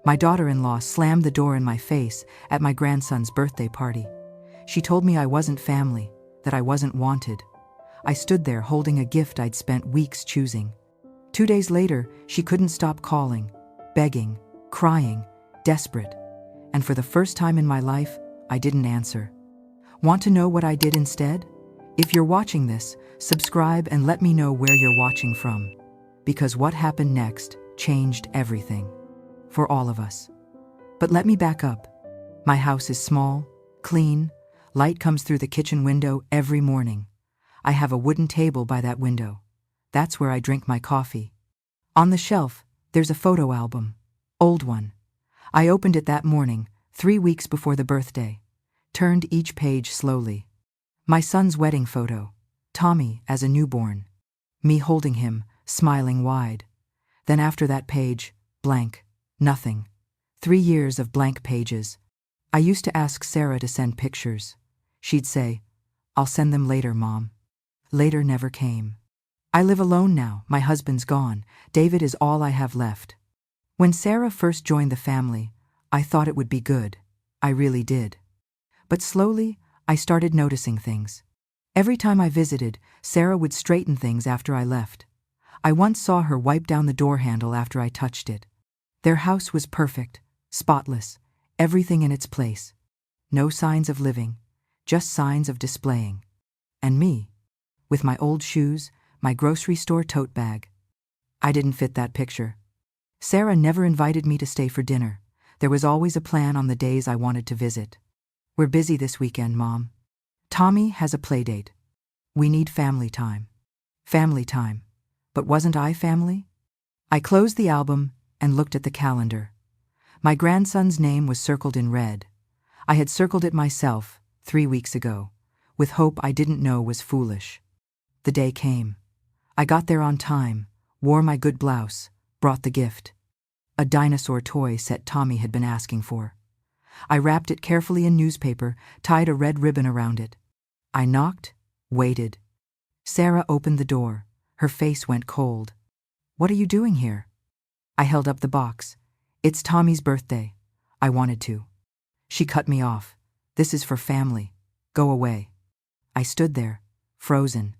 My daughter-in-law slammed the door in my face at my grandson's birthday party. She told me I wasn't family, that I wasn't wanted. I stood there holding a gift I'd spent weeks choosing. 2 days later, she couldn't stop calling, begging, crying, desperate. And for the first time in my life, I didn't answer. Want to know what I did instead? If you're watching this, subscribe and let me know where you're watching from. Because what happened next changed everything. For all of us. But let me back up. My house is small, clean, light comes through the kitchen window every morning. I have a wooden table by that window. That's where I drink my coffee. On the shelf, there's a photo album. Old one. I opened it that morning, 3 weeks before the birthday. Turned each page slowly. My son's wedding photo. Tommy as a newborn. Me holding him, smiling wide. Then after that page, blank. Nothing. 3 years of blank pages. I used to ask Sarah to send pictures. She'd say, "I'll send them later, Mom." Later never came. I live alone now, my husband's gone. David is all I have left. When Sarah first joined the family, I thought it would be good. I really did. But slowly, I started noticing things. Every time I visited, Sarah would straighten things after I left. I once saw her wipe down the door handle after I touched it. Their house was perfect, spotless, everything in its place. No signs of living, just signs of displaying. And me, with my old shoes, my grocery store tote bag. I didn't fit that picture. Sarah never invited me to stay for dinner. There was always a plan on the days I wanted to visit. "We're busy this weekend, Mom. Tommy has a play date. We need family time." Family time. But wasn't I family? I closed the album and looked at the calendar. My grandson's name was circled in red. I had circled it myself 3 weeks ago, with hope I didn't know was foolish. The day came. I got there on time, wore my good blouse, brought the gift. A dinosaur toy set Tommy had been asking for. I wrapped it carefully in newspaper, tied a red ribbon around it. I knocked, waited. Sarah opened the door. Her face went cold. "What are you doing here?" I held up the box. "It's Tommy's birthday. I wanted to." She cut me off. "This is for family. Go away." I stood there, frozen.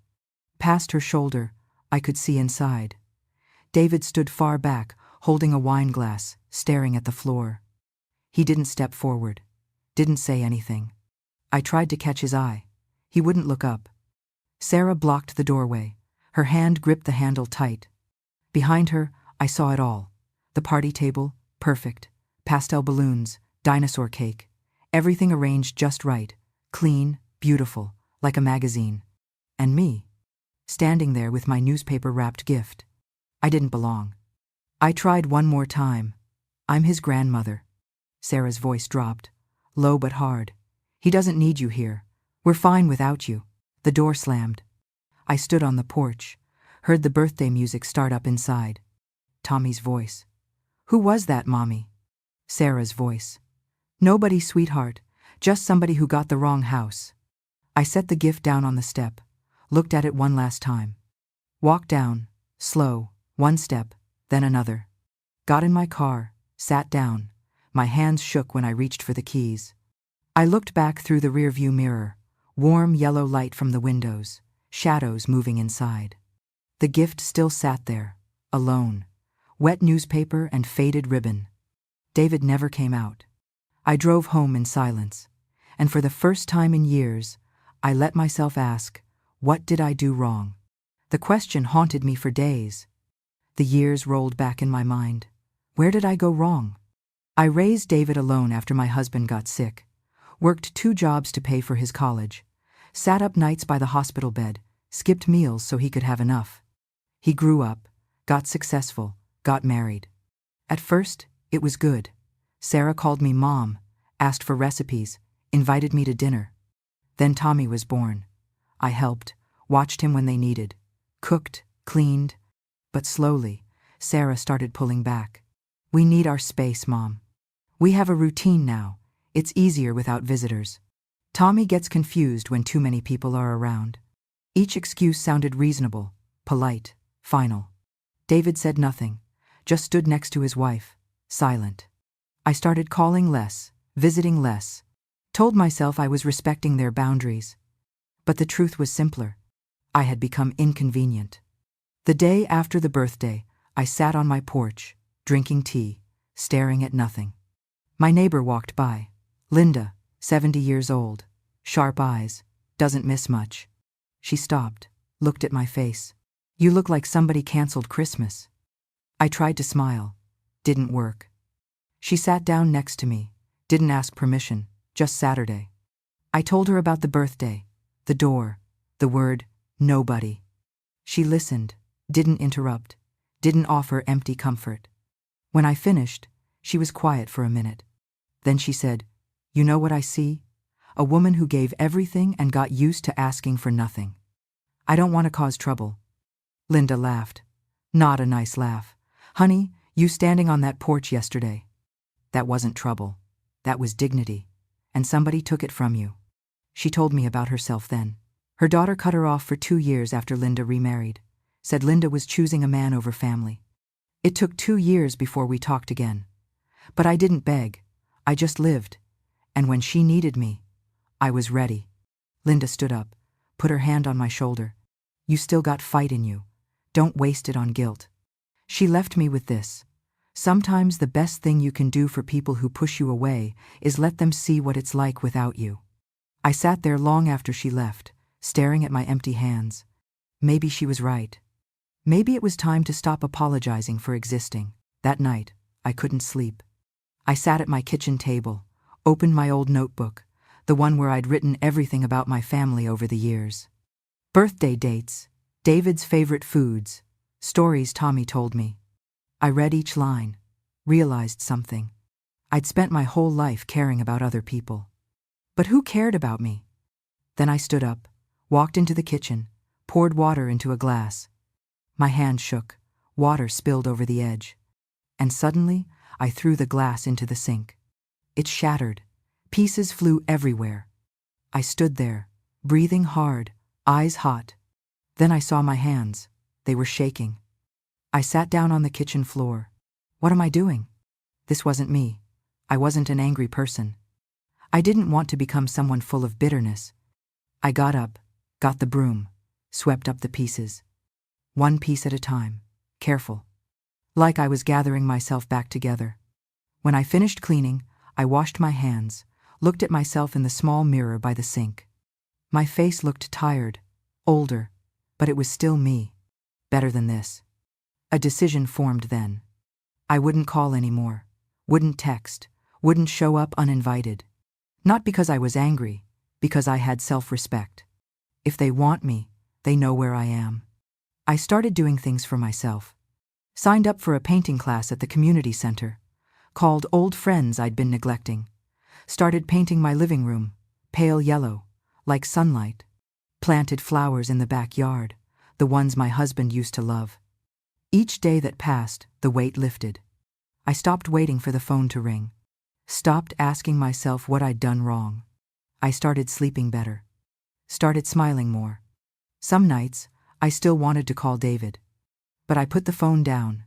Past her shoulder, I could see inside. David stood far back, holding a wine glass, staring at the floor. He didn't step forward, didn't say anything. I tried to catch his eye. He wouldn't look up. Sarah blocked the doorway. Her hand gripped the handle tight. Behind her, I saw it all. The party table, perfect. Pastel balloons, dinosaur cake. Everything arranged just right. Clean, beautiful, like a magazine. And me, standing there with my newspaper-wrapped gift. I didn't belong. I tried one more time. "I'm his grandmother." Sarah's voice dropped, low but hard. "He doesn't need you here. We're fine without you." The door slammed. I stood on the porch, heard the birthday music start up inside. Tommy's voice. "Who was that, Mommy?" Sarah's voice. "Nobody, sweetheart. Just somebody who got the wrong house." I set the gift down on the step, looked at it one last time. Walked down, slow, one step, then another. Got in my car, sat down. My hands shook when I reached for the keys. I looked back through the rearview mirror. Warm yellow light from the windows, shadows moving inside. The gift still sat there, alone. Wet newspaper and faded ribbon. David never came out. I drove home in silence, and for the first time in years, I let myself ask, what did I do wrong? The question haunted me for days. The years rolled back in my mind. Where did I go wrong? I raised David alone after my husband got sick, worked 2 jobs to pay for his college, sat up nights by the hospital bed, skipped meals so he could have enough. He grew up, got successful, got married. At first, it was good. Sarah called me Mom, asked for recipes, invited me to dinner. Then Tommy was born. I helped, watched him when they needed, cooked, cleaned. But slowly, Sarah started pulling back. "We need our space, Mom. We have a routine now. It's easier without visitors." Tommy gets confused when too many people are around. Each excuse sounded reasonable, polite, final. David said nothing, just stood next to his wife, silent. I started calling less, visiting less. Told myself I was respecting their boundaries. But the truth was simpler. I had become inconvenient. The day after the birthday, I sat on my porch, drinking tea, staring at nothing. My neighbor walked by. Linda, 70 years old, sharp eyes, doesn't miss much. She stopped, looked at my face. You look like somebody canceled Christmas. I tried to smile. Didn't work. She sat down next to me, didn't ask permission, just Saturday. I told her about the birthday, the door, the word, nobody. She listened, didn't interrupt, didn't offer empty comfort. When I finished, she was quiet for a minute. Then she said, "You know what I see? A woman who gave everything and got used to asking for nothing. I don't want to cause trouble." Linda laughed. Not a nice laugh. "Honey, you standing on that porch yesterday. That wasn't trouble. That was dignity. And somebody took it from you." She told me about herself then. Her daughter cut her off for 2 years after Linda remarried. Said Linda was choosing a man over family. It took 2 years before we talked again. But I didn't beg. I just lived. And when she needed me, I was ready. Linda stood up, put her hand on my shoulder. "You still got fight in you. Don't waste it on guilt." She left me with this. Sometimes the best thing you can do for people who push you away is let them see what it's like without you. I sat there long after she left, staring at my empty hands. Maybe she was right. Maybe it was time to stop apologizing for existing. That night, I couldn't sleep. I sat at my kitchen table, opened my old notebook, the one where I'd written everything about my family over the years. Birthday dates, David's favorite foods, stories Tommy told me. I read each line, realized something. I'd spent my whole life caring about other people. But who cared about me? Then I stood up, walked into the kitchen, poured water into a glass. My hand shook, water spilled over the edge. And suddenly, I threw the glass into the sink. It shattered. Pieces flew everywhere. I stood there, breathing hard, eyes hot. Then I saw my hands. They were shaking. I sat down on the kitchen floor. What am I doing? This wasn't me. I wasn't an angry person. I didn't want to become someone full of bitterness. I got up, got the broom, swept up the pieces. One piece at a time, careful. Like I was gathering myself back together. When I finished cleaning, I washed my hands, looked at myself in the small mirror by the sink. My face looked tired, older, but it was still me. Better than this. A decision formed then. I wouldn't call anymore, wouldn't text, wouldn't show up uninvited. Not because I was angry, because I had self-respect. If they want me, they know where I am. I started doing things for myself. Signed up for a painting class at the community center. Called old friends I'd been neglecting. Started painting my living room, pale yellow, like sunlight. Planted flowers in the backyard, the ones my husband used to love. Each day that passed, the weight lifted. I stopped waiting for the phone to ring. Stopped asking myself what I'd done wrong. I started sleeping better. Started smiling more. Some nights, I still wanted to call David. But I put the phone down.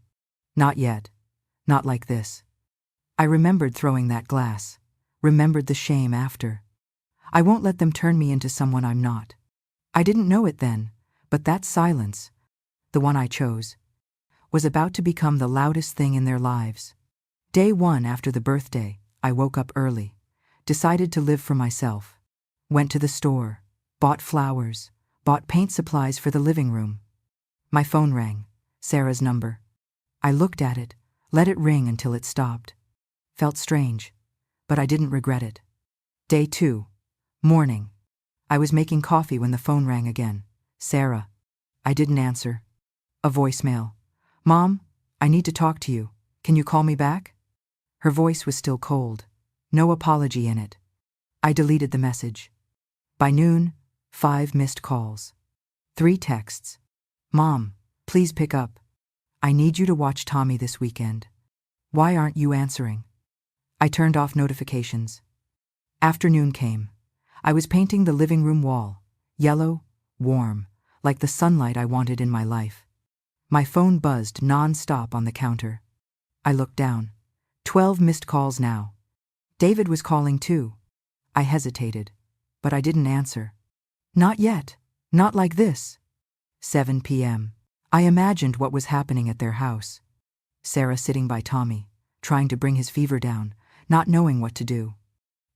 Not yet. Not like this. I remembered throwing that glass. Remembered the shame after. I won't let them turn me into someone I'm not. I didn't know it then, but that silence, the one I chose, was about to become the loudest thing in their lives. Day 1 after the birthday, I woke up early. Decided to live for myself. Went to the store. Bought flowers. Bought paint supplies for the living room. My phone rang. Sarah's number. I looked at it, let it ring until it stopped. Felt strange, but I didn't regret it. Day 2. Morning. I was making coffee when the phone rang again. Sarah. I didn't answer. A voicemail. "Mom, I need to talk to you. Can you call me back?" Her voice was still cold. No apology in it. I deleted the message. By noon, 5 missed calls. 3 texts. "Mom, please pick up. I need you to watch Tommy this weekend. Why aren't you answering?" I turned off notifications. Afternoon came. I was painting the living room wall. Yellow, warm, like the sunlight I wanted in my life. My phone buzzed non-stop on the counter. I looked down. 12 missed calls now. David was calling too. I hesitated, but I didn't answer. Not yet. Not like this. 7 p.m. I imagined what was happening at their house. Sarah sitting by Tommy, trying to bring his fever down, not knowing what to do.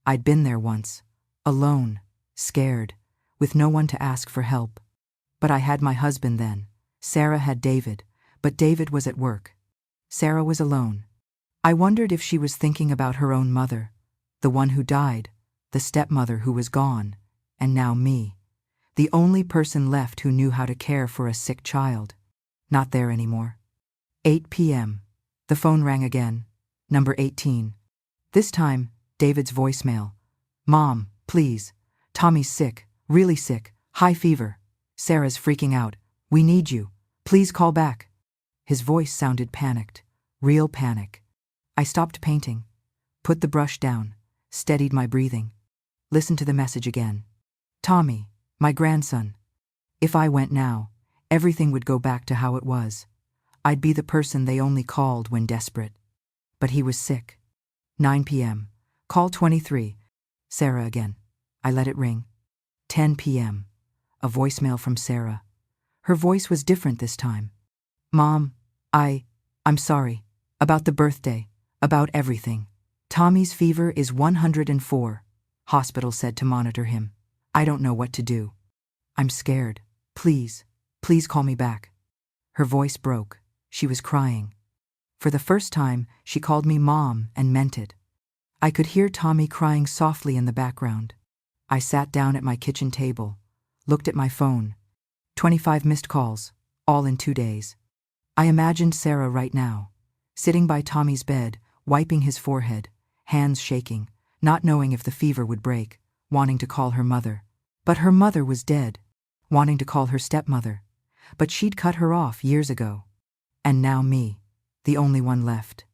I'd been there once, alone, scared, with no one to ask for help. But I had my husband then. Sarah had David, but David was at work. Sarah was alone. I wondered if she was thinking about her own mother, the one who died, the stepmother who was gone, and now me, the only person left who knew how to care for a sick child. Not there anymore. 8 p.m. The phone rang again. Number 18. This time, David's voicemail. Mom, please. Tommy's sick, really sick, high fever. Sarah's freaking out. We need you. Please call back. His voice sounded panicked, real panic. I stopped painting, put the brush down, steadied my breathing. Listened to the message again. Tommy, my grandson. If I went now, everything would go back to how it was. I'd be the person they only called when desperate. But he was sick. 9 p.m. Call 23. Sarah again. I let it ring. 10 p.m. A voicemail from Sarah. Her voice was different this time. Mom, I'm sorry. About the birthday. About everything. Tommy's fever is 104. Hospital said to monitor him. I don't know what to do. I'm scared. Please call me back. Her voice broke. She was crying. For the first time, she called me Mom and meant it. I could hear Tommy crying softly in the background. I sat down at my kitchen table, looked at my phone. 25 missed calls, all in 2 days. I imagined Sarah right now, sitting by Tommy's bed, wiping his forehead, hands shaking, not knowing if the fever would break, wanting to call her mother. But her mother was dead, wanting to call her stepmother. But she'd cut her off years ago. And now me, the only one left.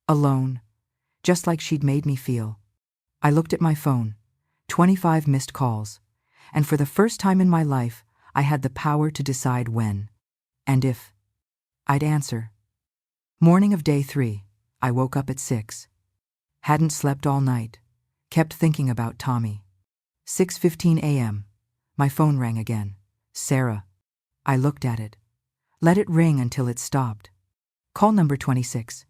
Alone, just like she'd made me feel. I looked at my phone, 25 missed calls, and for the first time in my life, I had the power to decide when, and if, I'd answer. Morning of day 3, I woke up at 6. Hadn't slept all night, kept thinking about Tommy. 6:15 a.m. My phone rang again. Sarah. I looked at it. Let it ring until it stopped. Call number 26.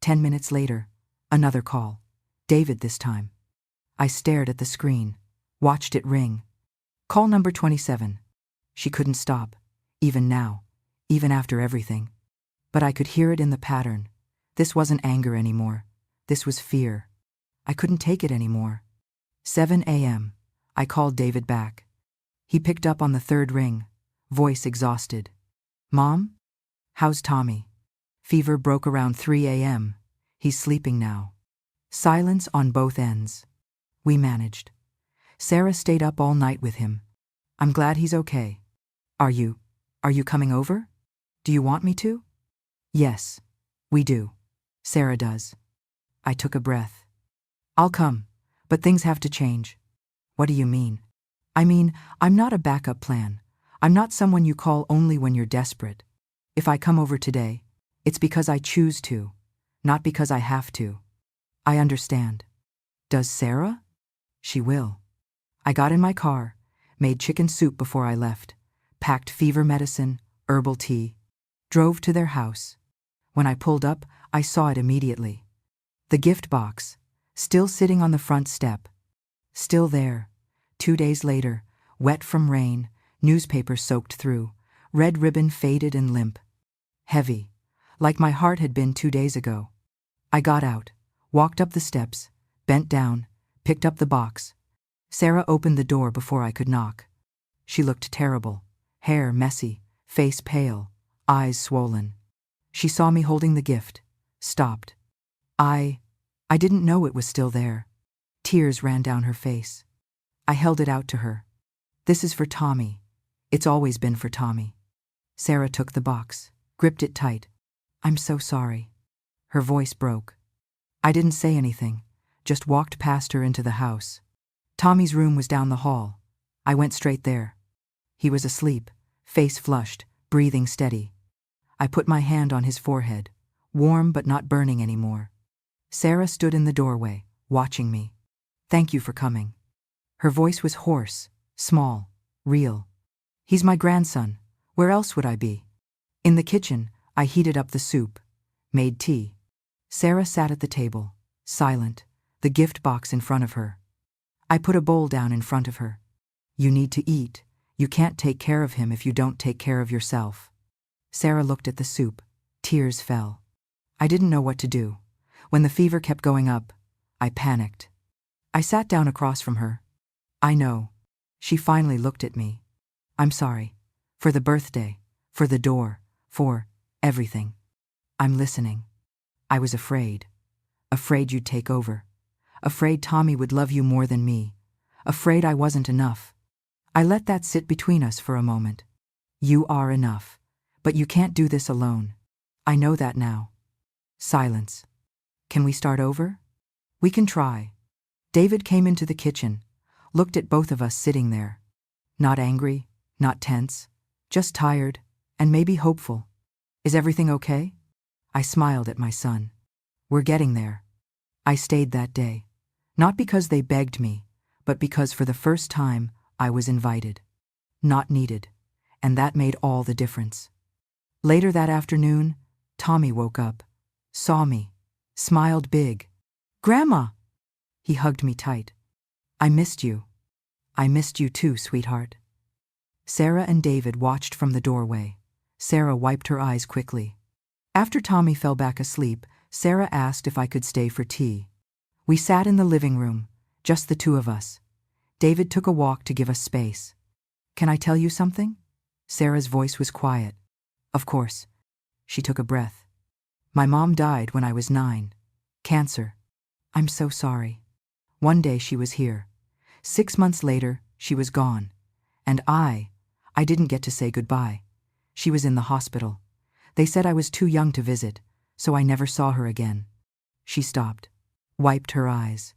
10 minutes later, another call. David this time. I stared at the screen, watched it ring. Call number 27. She couldn't stop, even now, even after everything. But I could hear it in the pattern. This wasn't anger anymore. This was fear. I couldn't take it anymore. 7 a.m. I called David back. He picked up on the third ring, voice exhausted. Mom? How's Tommy? Fever broke around 3 a.m. He's sleeping now. Silence on both ends. We managed. Sarah stayed up all night with him. I'm glad he's okay. Are you coming over? Do you want me to? Yes, we do. Sarah does. I took a breath. I'll come, but things have to change. What do you mean? I mean, I'm not a backup plan. I'm not someone you call only when you're desperate. If I come over today, it's because I choose to, not because I have to. I understand. Does Sarah? She will. I got in my car, made chicken soup before I left, packed fever medicine, herbal tea, drove to their house. When I pulled up, I saw it immediately. The gift box, still sitting on the front step. Still there. 2 days later, wet from rain, newspaper soaked through, red ribbon faded and limp. Heavy, like my heart had been 2 days ago. I got out, walked up the steps, bent down, picked up the box. Sarah opened the door before I could knock. She looked terrible, hair messy, face pale, eyes swollen. She saw me holding the gift, stopped. I didn't know it was still there. Tears ran down her face. I held it out to her. This is for Tommy. It's always been for Tommy. Sarah took the box, gripped it tight. I'm so sorry. Her voice broke. I didn't say anything, just walked past her into the house. Tommy's room was down the hall. I went straight there. He was asleep, face flushed, breathing steady. I put my hand on his forehead, warm but not burning anymore. Sarah stood in the doorway, watching me. "Thank you for coming." Her voice was hoarse, small, real. "He's my grandson. Where else would I be?" In the kitchen, I heated up the soup, made tea. Sarah sat at the table, silent, the gift box in front of her. I put a bowl down in front of her. "You need to eat. You can't take care of him if you don't take care of yourself." Sarah looked at the soup. Tears fell. I didn't know what to do. When the fever kept going up, I panicked. I sat down across from her. "I know." She finally looked at me. "I'm sorry. For the birthday, for the door, for everything. I'm listening. I was afraid. Afraid you'd take over. Afraid Tommy would love you more than me. Afraid I wasn't enough. I let that sit between us for a moment. You are enough. But you can't do this alone. I know that now." Silence. "Can we start over?" "We can try." David came into the kitchen, looked at both of us sitting there. Not angry, not tense, just tired, and maybe hopeful. "Is everything okay?" I smiled at my son. "We're getting there." I stayed that day. Not because they begged me, but because for the first time I was invited. Not needed. And that made all the difference. Later that afternoon, Tommy woke up, saw me, smiled big. "Grandma!" He hugged me tight. "I missed you." "I missed you too, sweetheart." Sarah and David watched from the doorway. Sarah wiped her eyes quickly. After Tommy fell back asleep, Sarah asked if I could stay for tea. We sat in the living room, just the two of us. David took a walk to give us space. "Can I tell you something?" Sarah's voice was quiet. "Of course." She took a breath. "My mom died when I was 9. Cancer. I'm so sorry." One day she was here. 6 months later, she was gone. And I didn't get to say goodbye. She was in the hospital. They said I was too young to visit, so I never saw her again. She stopped, wiped her eyes.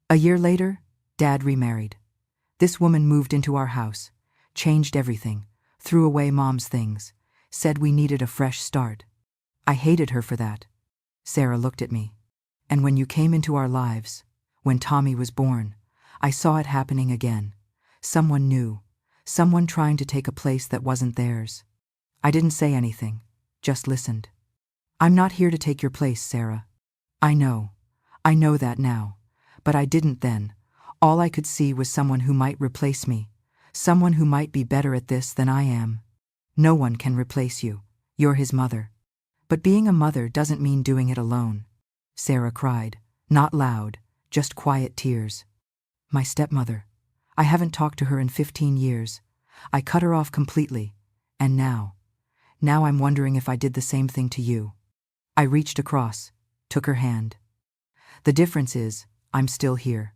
A year later, Dad remarried. This woman moved into our house, changed everything, threw away Mom's things, said we needed a fresh start. I hated her for that. Sarah looked at me. "And when you came into our lives, when Tommy was born, I saw it happening again. Someone new, someone trying to take a place that wasn't theirs." I didn't say anything, just listened. "I'm not here to take your place, Sarah. I know that now, but I didn't then. All I could see was someone who might replace me, someone who might be better at this than I am. No one can replace you. You're his mother. But being a mother doesn't mean doing it alone." Sarah cried, not loud, just quiet tears. "My stepmother. I haven't talked to her in 15 years. I cut her off completely. And now I'm wondering if I did the same thing to you." I reached across, took her hand. "The difference is, I'm still here,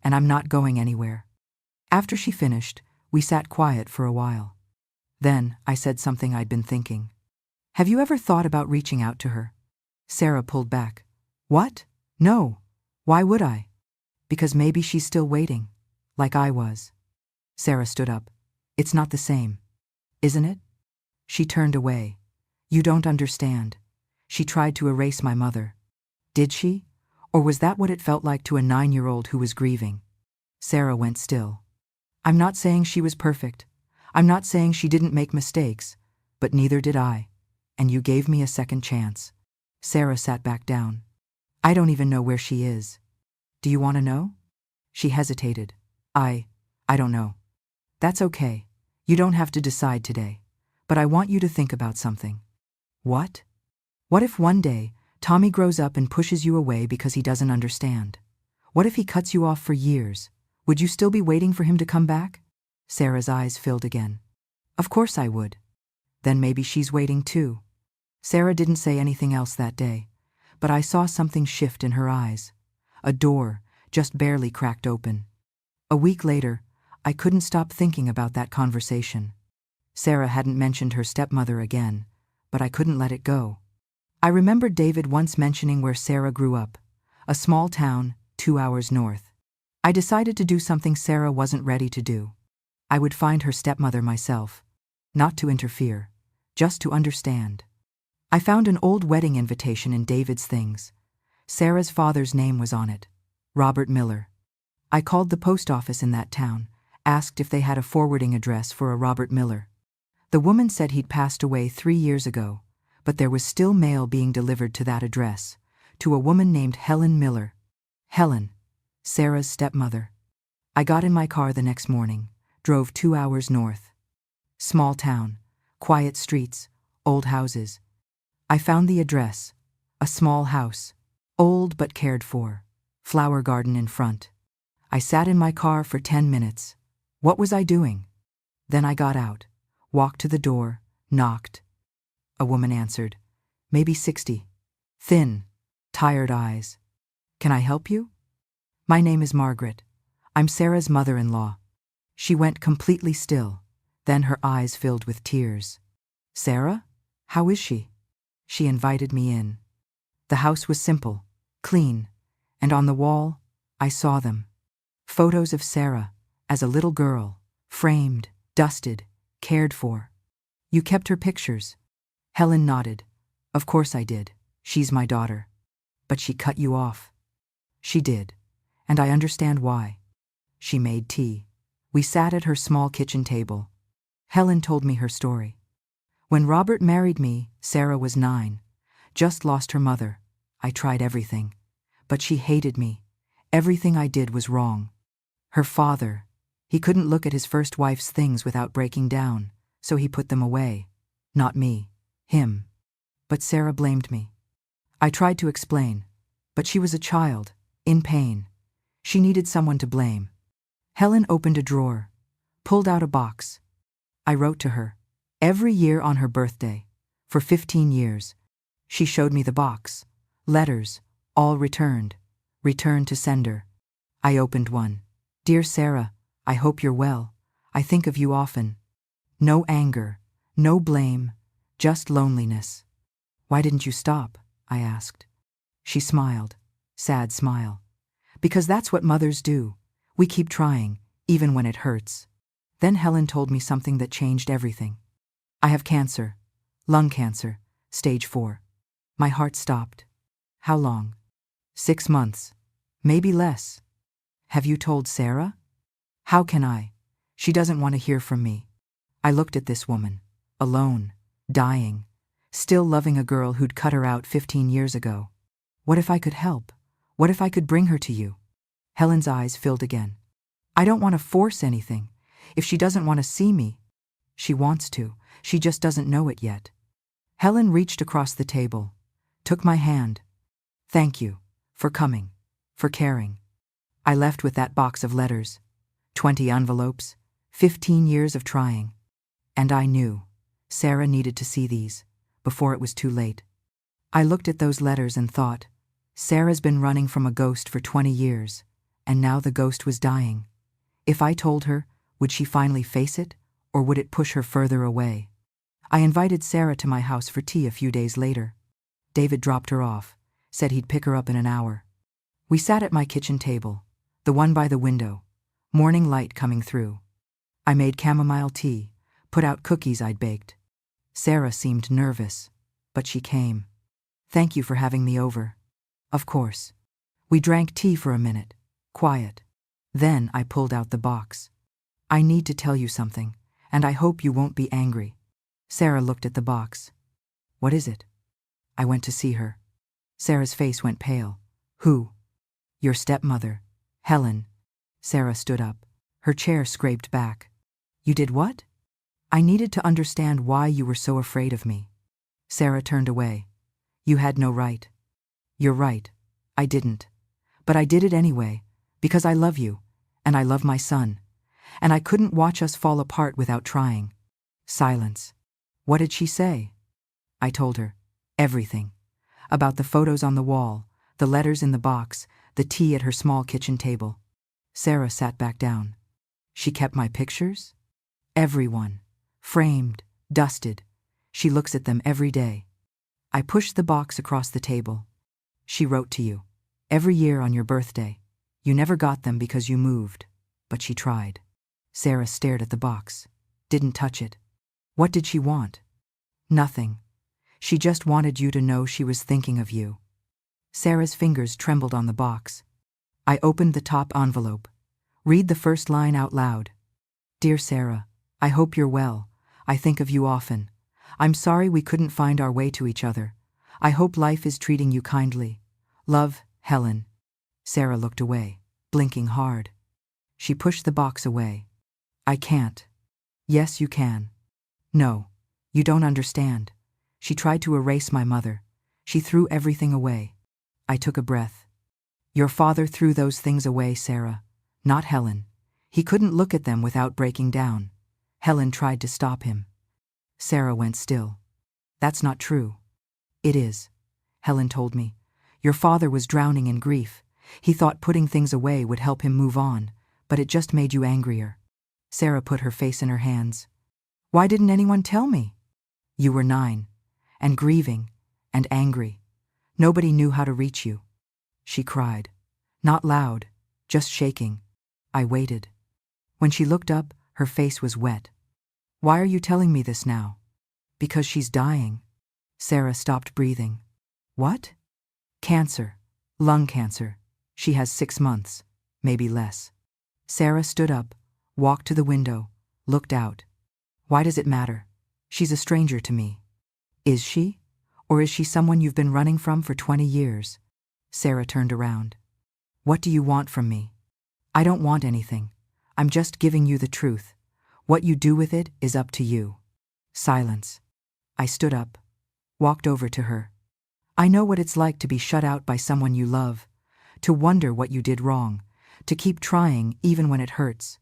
and I'm not going anywhere." After she finished, we sat quiet for a while. Then I said something I'd been thinking. "Have you ever thought about reaching out to her?" Sarah pulled back. "What? No. Why would I?" "Because maybe she's still waiting, like I was." Sarah stood up. "It's not the same. Isn't it?" She turned away. "You don't understand. She tried to erase my mother." "Did she? Or was that what it felt like to a 9-year-old who was grieving?" Sarah went still. "I'm not saying she was perfect. I'm not saying she didn't make mistakes, but neither did I. And you gave me a second chance." Sarah sat back down. "I don't even know where she is. Do you want to know?" She hesitated. I don't know." "That's okay. You don't have to decide today. But I want you to think about something." "What?" "What if one day Tommy grows up and pushes you away because he doesn't understand? What if he cuts you off for years? Would you still be waiting for him to come back?" Sarah's eyes filled again. "Of course I would." "Then maybe she's waiting too." Sarah didn't say anything else that day, but I saw something shift in her eyes. A door just barely cracked open. A week later, I couldn't stop thinking about that conversation. Sarah hadn't mentioned her stepmother again, but I couldn't let it go. I remembered David once mentioning where Sarah grew up, a small town 2 hours north. I decided to do something Sarah wasn't ready to do. I would find her stepmother myself, not to interfere, just to understand. I found an old wedding invitation in David's things. Sarah's father's name was on it, Robert Miller. I called the post office in that town, asked if they had a forwarding address for a Robert Miller. The woman said he'd passed away 3 years ago, but there was still mail being delivered to that address, to a woman named Helen Miller. Helen, Sarah's stepmother. I got in my car the next morning, drove 2 hours north. Small town, quiet streets, old houses. I found the address, a small house, old but cared for, flower garden in front. I sat in my car for 10 minutes. What was I doing? Then I got out, walked to the door, knocked. A woman answered, maybe 60. Thin, tired eyes. Can I help you? My name is Margaret. I'm Sarah's mother-in-law. She went completely still, then her eyes filled with tears. Sarah? How is she? She invited me in. The house was simple, clean, and on the wall, I saw them. Photos of Sarah, as a little girl, framed, dusted, cared for. You kept her pictures. Helen nodded. Of course I did. She's my daughter. But she cut you off. She did, and I understand why. She made tea. We sat at her small kitchen table. Helen told me her story. When Robert married me, Sarah was 9. Just lost her mother. I tried everything. But she hated me. Everything I did was wrong. Her father, he couldn't look at his first wife's things without breaking down, so he put them away. Not me, him. But Sarah blamed me. I tried to explain, but she was a child, in pain. She needed someone to blame. Helen opened a drawer, pulled out a box. I wrote to her, every year on her birthday, for 15 years. She showed me the box. Letters, all returned to sender. I opened one. Dear Sarah, I hope you're well. I think of you often. No anger, no blame, just loneliness. Why didn't you stop? I asked. She smiled, sad smile. Because that's what mothers do. We keep trying, even when it hurts. Then Helen told me something that changed everything. I have cancer, lung cancer, stage 4. My heart stopped. How long? 6 months. Maybe less. Have you told Sarah? How can I? She doesn't want to hear from me. I looked at this woman, alone, dying, still loving a girl who'd cut her out 15 years ago. What if I could help? What if I could bring her to you? Helen's eyes filled again. I don't want to force anything. If she doesn't want to see me, she wants to. She just doesn't know it yet. Helen reached across the table, took my hand. Thank you, for coming, for caring. I left with that box of letters, 20 envelopes, 15 years of trying. And I knew Sarah needed to see these, before it was too late. I looked at those letters and thought, Sarah's been running from a ghost for 20 years, and now the ghost was dying. If I told her, would she finally face it, or would it push her further away? I invited Sarah to my house for tea a few days later. David dropped her off, said he'd pick her up in an hour. We sat at my kitchen table, the one by the window, morning light coming through. I made chamomile tea, put out cookies I'd baked. Sarah seemed nervous, but she came. Thank you for having me over. Of course. We drank tea for a minute, quiet. Then I pulled out the box. I need to tell you something, and I hope you won't be angry. Sarah looked at the box. What is it? I went to see her. Sarah's face went pale. Who? Your stepmother, Helen. Sarah stood up. Her chair scraped back. You did what? I needed to understand why you were so afraid of me. Sarah turned away. You had no right. You're right. I didn't. But I did it anyway, because I love you, and I love my son, and I couldn't watch us fall apart without trying. Silence. What did she say? I told her. Everything. About the photos on the wall, the letters in the box, the tea at her small kitchen table. Sarah sat back down. She kept my pictures? Everyone. Framed, dusted. She looks at them every day. I pushed the box across the table. She wrote to you. Every year on your birthday. You never got them because you moved. But she tried. Sarah stared at the box. Didn't touch it. What did she want? Nothing. She just wanted you to know she was thinking of you. Sarah's fingers trembled on the box. I opened the top envelope. Read the first line out loud. Dear Sarah, I hope you're well. I think of you often. I'm sorry we couldn't find our way to each other. I hope life is treating you kindly. Love, Helen. Sarah looked away, blinking hard. She pushed the box away. I can't. Yes, you can. No, you don't understand. She tried to erase my mother. She threw everything away. I took a breath. Your father threw those things away, Sarah, not Helen. He couldn't look at them without breaking down. Helen tried to stop him. Sarah went still. That's not true. It is. Helen told me. Your father was drowning in grief. He thought putting things away would help him move on, but it just made you angrier. Sarah put her face in her hands. Why didn't anyone tell me? You were 9, and grieving, and angry. Nobody knew how to reach you. She cried. Not loud, just shaking. I waited. When she looked up, her face was wet. Why are you telling me this now? Because she's dying. Sarah stopped breathing. What? Cancer. Lung cancer. She has 6 months, maybe less. Sarah stood up, walked to the window, looked out. Why does it matter? She's a stranger to me. Is she? Or is she someone you've been running from for 20 years? Sarah turned around. What do you want from me? I don't want anything. I'm just giving you the truth. What you do with it is up to you. Silence. I stood up, walked over to her. I know what it's like to be shut out by someone you love, to wonder what you did wrong, to keep trying even when it hurts.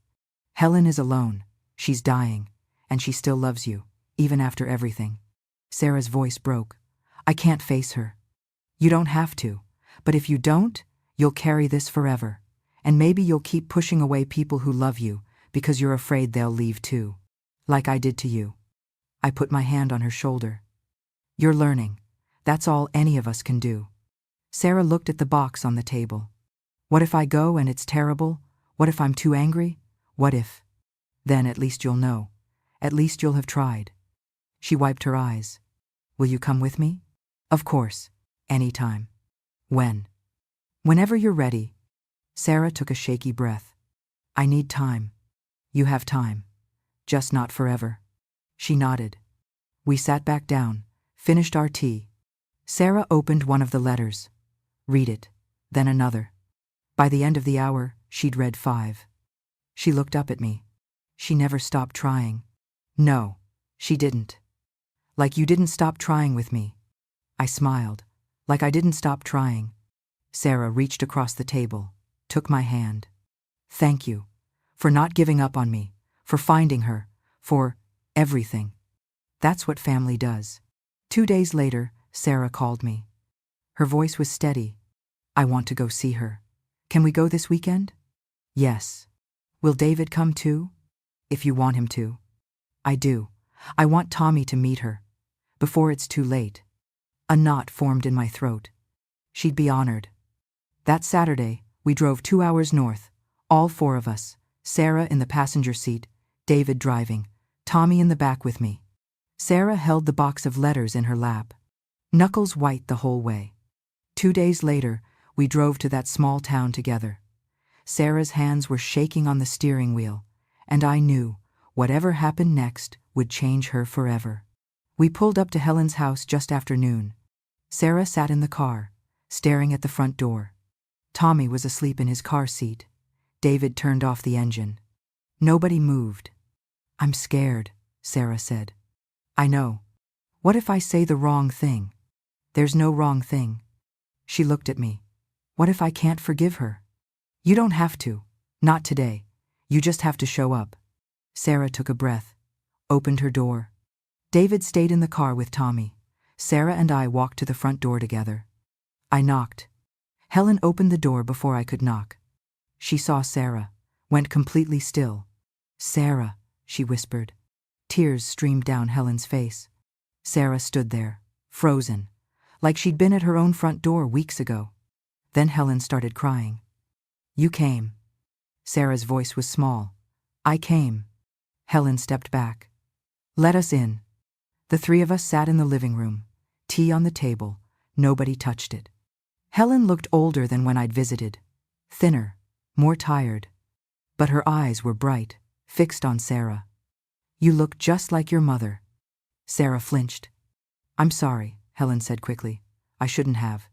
Helen is alone. She's dying, and she still loves you, even after everything. Sarah's voice broke. I can't face her. You don't have to, but if you don't, you'll carry this forever, and maybe you'll keep pushing away people who love you because you're afraid they'll leave too, like I did to you. I put my hand on her shoulder. You're learning. That's all any of us can do. Sarah looked at the box on the table. What if I go and it's terrible? What if I'm too angry? What if? Then at least you'll know. At least you'll have tried. She wiped her eyes. Will you come with me? Of course. Anytime. When? Whenever you're ready. Sarah took a shaky breath. I need time. You have time. Just not forever. She nodded. We sat back down, finished our tea. Sarah opened one of the letters. Read it, then another. By the end of the hour, she'd read 5. She looked up at me. She never stopped trying. No, she didn't. Like you didn't stop trying with me. I smiled. Like I didn't stop trying. Sarah reached across the table, took my hand. Thank you. For not giving up on me. For finding her. For everything. That's what family does. 2 days later, Sarah called me. Her voice was steady. I want to go see her. Can we go this weekend? Yes. Will David come too? If you want him to. I do. I want Tommy to meet her. Before it's too late. A knot formed in my throat. She'd be honored. That Saturday, we drove 2 hours north, all 4 of us, Sarah in the passenger seat, David driving, Tommy in the back with me. Sarah held the box of letters in her lap, knuckles white the whole way. 2 days later, we drove to that small town together. Sarah's hands were shaking on the steering wheel, and I knew, whatever happened next would change her forever. We pulled up to Helen's house just after noon. Sarah sat in the car, staring at the front door. Tommy was asleep in his car seat. David turned off the engine. Nobody moved. I'm scared, Sarah said. I know. What if I say the wrong thing? There's no wrong thing. She looked at me. What if I can't forgive her? You don't have to. Not today. You just have to show up. Sarah took a breath, opened her door. David stayed in the car with Tommy. Sarah and I walked to the front door together. I knocked. Helen opened the door before I could knock. She saw Sarah, went completely still. Sarah, she whispered. Tears streamed down Helen's face. Sarah stood there, frozen, like she'd been at her own front door weeks ago. Then Helen started crying. You came. Sarah's voice was small. I came. Helen stepped back. Let us in. The 3 of us sat in the living room, tea on the table, nobody touched it. Helen looked older than when I'd visited. Thinner, more tired. But her eyes were bright, fixed on Sarah. "You look just like your mother." Sarah flinched. "I'm sorry," Helen said quickly. "I shouldn't have."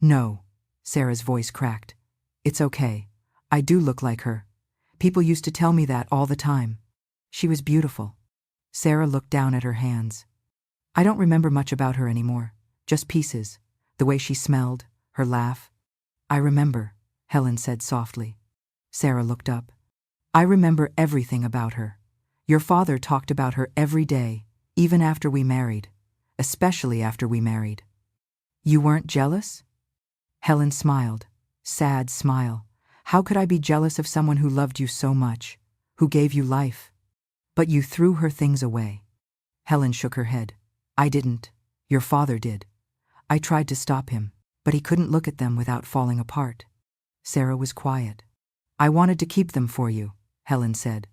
"No," Sarah's voice cracked. "It's okay. I do look like her. People used to tell me that all the time. She was beautiful." Sarah looked down at her hands. "I don't remember much about her anymore, just pieces. The way she smelled, her laugh." "I remember," Helen said softly. Sarah looked up. "I remember everything about her. Your father talked about her every day, even after we married, especially after we married." "You weren't jealous?" Helen smiled. Sad smile. "How could I be jealous of someone who loved you so much, who gave you life?" "But you threw her things away." Helen shook her head. "I didn't. Your father did. I tried to stop him, but he couldn't look at them without falling apart." Sarah was quiet. "I wanted to keep them for you," Helen said.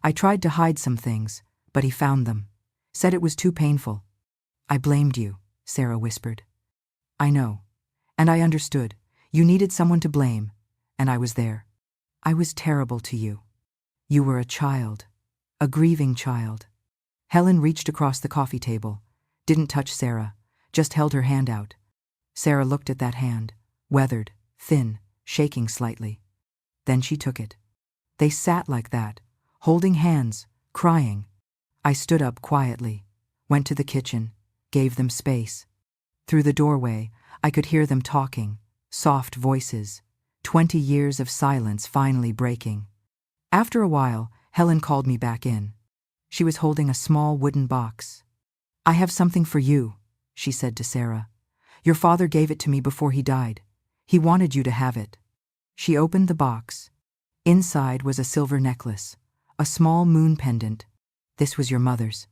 "I tried to hide some things, but he found them. Said it was too painful." "I blamed you," Sarah whispered. "I know. And I understood. You needed someone to blame, and I was there. I was terrible to you. You were a child. A grieving child." Helen reached across the coffee table, didn't touch Sarah, just held her hand out. Sarah looked at that hand, weathered, thin, shaking slightly. Then she took it. They sat like that, holding hands, crying. I stood up quietly, went to the kitchen, gave them space. Through the doorway, I could hear them talking, soft voices, 20 years of silence finally breaking. After a while, Helen called me back in. She was holding a small wooden box. "I have something for you," she said to Sarah. "Your father gave it to me before he died. He wanted you to have it." She opened the box. Inside was a silver necklace, a small moon pendant. "This was your mother's."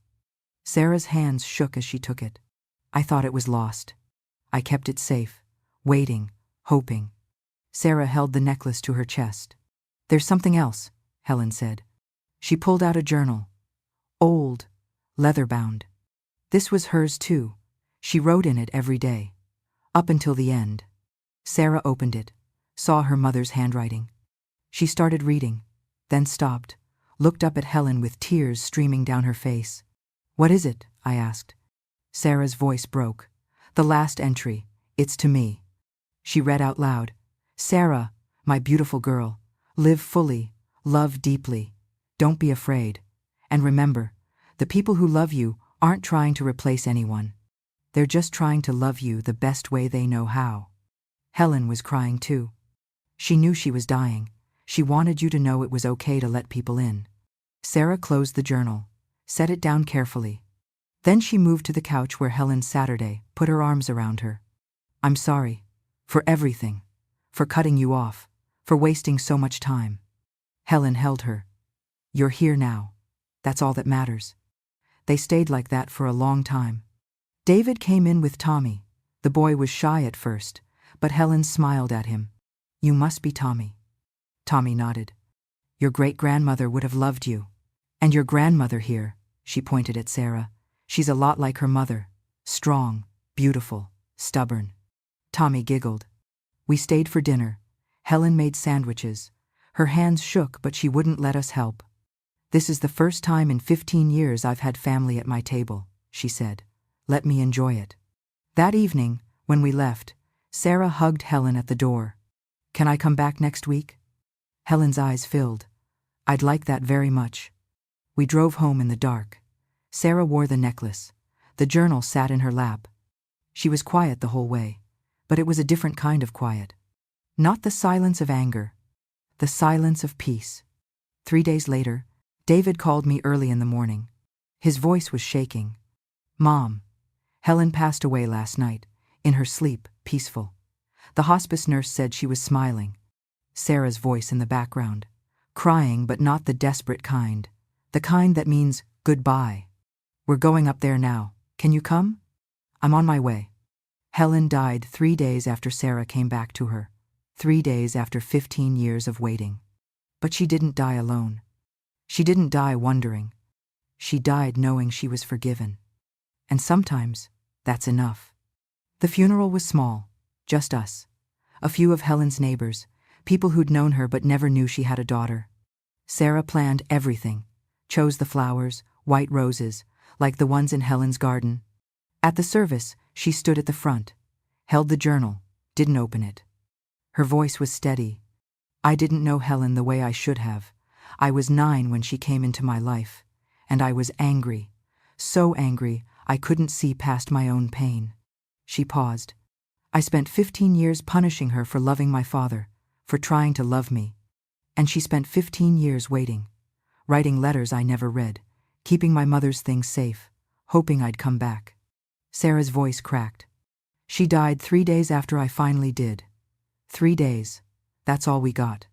Sarah's hands shook as she took it. I thought it was lost. I kept it safe, waiting, hoping. Sarah held the necklace to her chest. "There's something else," Helen said. She pulled out a journal. Old, leather-bound. This was hers too. She wrote in it every day, up until the end. Sarah opened it, saw her mother's handwriting. She started reading, then stopped, looked up at Helen with tears streaming down her face. "What is it?" I asked. Sarah's voice broke. "The last entry. It's to me." She read out loud. "Sarah, my beautiful girl, live fully, love deeply. Don't be afraid. And remember, the people who love you aren't trying to replace anyone. They're just trying to love you the best way they know how." Helen was crying too. She knew she was dying. She wanted you to know it was okay to let people in. Sarah closed the journal, set it down carefully. Then she moved to the couch where Helen Saturday put her arms around her. "I'm sorry. For everything. For cutting you off. For wasting so much time." Helen held her. "You're here now. That's all that matters." They stayed like that for a long time. David came in with Tommy. The boy was shy at first, but Helen smiled at him. "You must be Tommy." Tommy nodded. "Your great-grandmother would have loved you. And your grandmother here," she pointed at Sarah. "She's a lot like her mother. Strong, beautiful, stubborn." Tommy giggled. We stayed for dinner. Helen made sandwiches. Her hands shook, but she wouldn't let us help. "This is the first time in 15 years I've had family at my table," she said. "Let me enjoy it." That evening, when we left, Sarah hugged Helen at the door. "Can I come back next week?" Helen's eyes filled. "I'd like that very much." We drove home in the dark. Sarah wore the necklace. The journal sat in her lap. She was quiet the whole way, but it was a different kind of quiet. Not the silence of anger, the silence of peace. 3 days later, David called me early in the morning. His voice was shaking. "Mom, Helen passed away last night, in her sleep, peaceful. The hospice nurse said she was smiling." Sarah's voice in the background. "Crying, but not the desperate kind. The kind that means goodbye. We're going up there now. Can you come?" "I'm on my way." Helen died 3 days after Sarah came back to her. 3 days after 15 years of waiting. But she didn't die alone. She didn't die wondering. She died knowing she was forgiven. And sometimes, that's enough. The funeral was small, just us. a few of Helen's neighbors, people who'd known her but never knew she had a daughter. Sarah planned everything, chose the flowers, white roses, like the ones in Helen's garden. At the service, she stood at the front, held the journal, didn't open it. Her voice was steady. I didn't know Helen the way I should have. I was 9 when she came into my life, and I was angry, so angry I couldn't see past my own pain. She paused. I spent 15 years punishing her for loving my father, for trying to love me. And she spent 15 years waiting, writing letters I never read, keeping my mother's things safe, hoping I'd come back. Sarah's voice cracked. She died 3 days after I finally did. 3 days. That's all we got.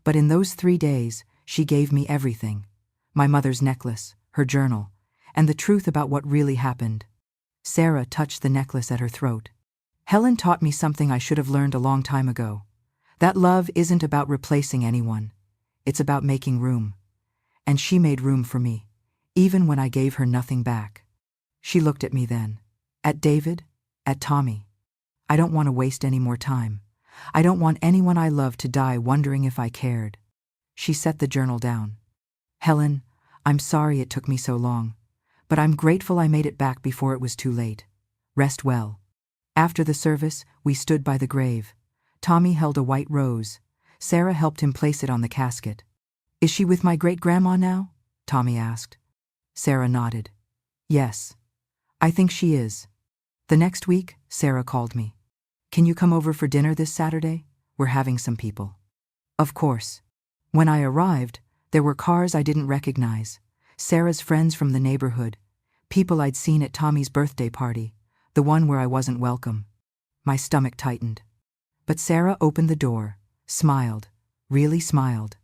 But in those 3 days, she gave me everything. My mother's necklace, her journal, and the truth about what really happened. Sarah touched the necklace at her throat. Helen taught me something I should have learned a long time ago. That love isn't about replacing anyone. It's about making room. And she made room for me, even when I gave her nothing back. She looked at me then. At David, at Tommy. I don't want to waste any more time. I don't want anyone I love to die wondering if I cared. She set the journal down. Helen, I'm sorry it took me so long, but I'm grateful I made it back before it was too late. Rest well. After the service, we stood by the grave. Tommy held a white rose. Sarah helped him place it on the casket. Is she with my great-grandma now? Tommy asked. Sarah nodded. Yes. I think she is. The next week, Sarah called me. Can you come over for dinner this Saturday? We're having some people. Of course. When I arrived, there were cars I didn't recognize. Sarah's friends from the neighborhood. People I'd seen at Tommy's birthday party. The one where I wasn't welcome. My stomach tightened. But Sarah opened the door, smiled, really smiled.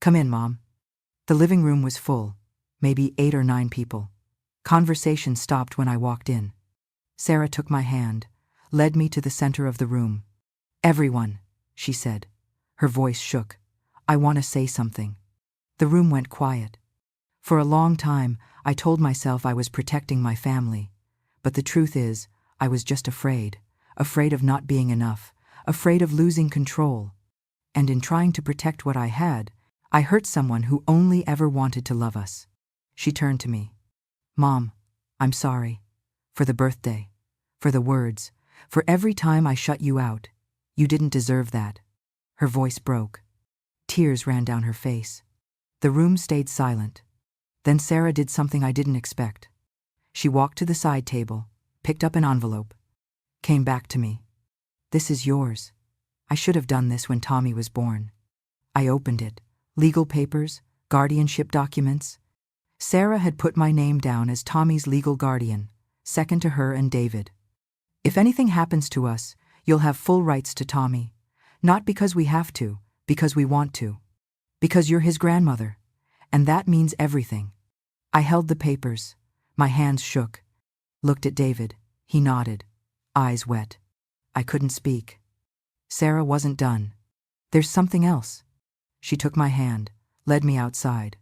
Come in, Mom. The living room was full, maybe 8 or 9 people. Conversation stopped when I walked in. Sarah took my hand, led me to the center of the room. Everyone, she said. Her voice shook. I want to say something. The room went quiet. For a long time, I told myself I was protecting my family. But the truth is, I was just afraid of not being enough, afraid of losing control. And in trying to protect what I had, I hurt someone who only ever wanted to love us. She turned to me. Mom, I'm sorry. For the birthday. For the words. For every time I shut you out. You didn't deserve that. Her voice broke. Tears ran down her face. The room stayed silent. Then Sarah did something I didn't expect. She walked to the side table, picked up an envelope, came back to me. This is yours. I should have done this when Tommy was born. I opened it. Legal papers, guardianship documents. Sarah had put my name down as Tommy's legal guardian, second to her and David. If anything happens to us, you'll have full rights to Tommy. Not because we have to, because we want to. Because you're his grandmother. And that means everything. I held the papers. My hands shook. Looked at David. He nodded. Eyes wet. I couldn't speak. Sarah wasn't done. There's something else. She took my hand, led me outside.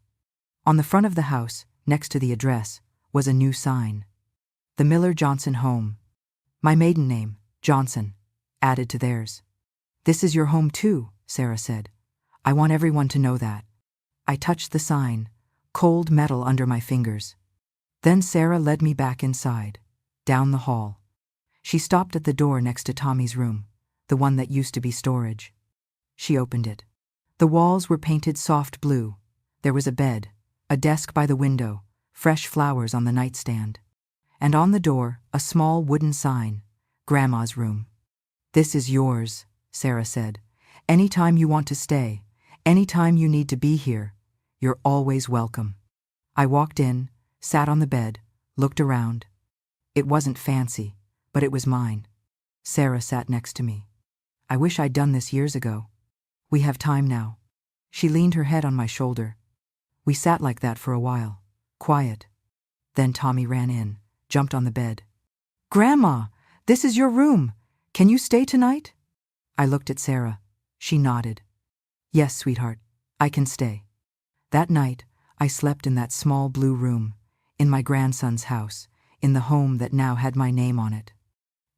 On the front of the house, next to the address, was a new sign. The Miller Johnson home. My maiden name, Johnson, added to theirs. This is your home too, Sarah said. I want everyone to know that. I touched the sign, cold metal under my fingers. Then Sarah led me back inside, down the hall. She stopped at the door next to Tommy's room, the one that used to be storage. She opened it. The walls were painted soft blue. There was a bed, a desk by the window, fresh flowers on the nightstand. And on the door, a small wooden sign, Grandma's room. This is yours, Sarah said. Anytime you want to stay, anytime you need to be here, you're always welcome. I walked in, sat on the bed, looked around. It wasn't fancy, but it was mine. Sarah sat next to me. I wish I'd done this years ago. We have time now. She leaned her head on my shoulder. We sat like that for a while, quiet. Then Tommy ran in, jumped on the bed. Grandma, this is your room. Can you stay tonight? I looked at Sarah. She nodded. Yes, sweetheart, I can stay. That night, I slept in that small blue room, in my grandson's house, in the home that now had my name on it.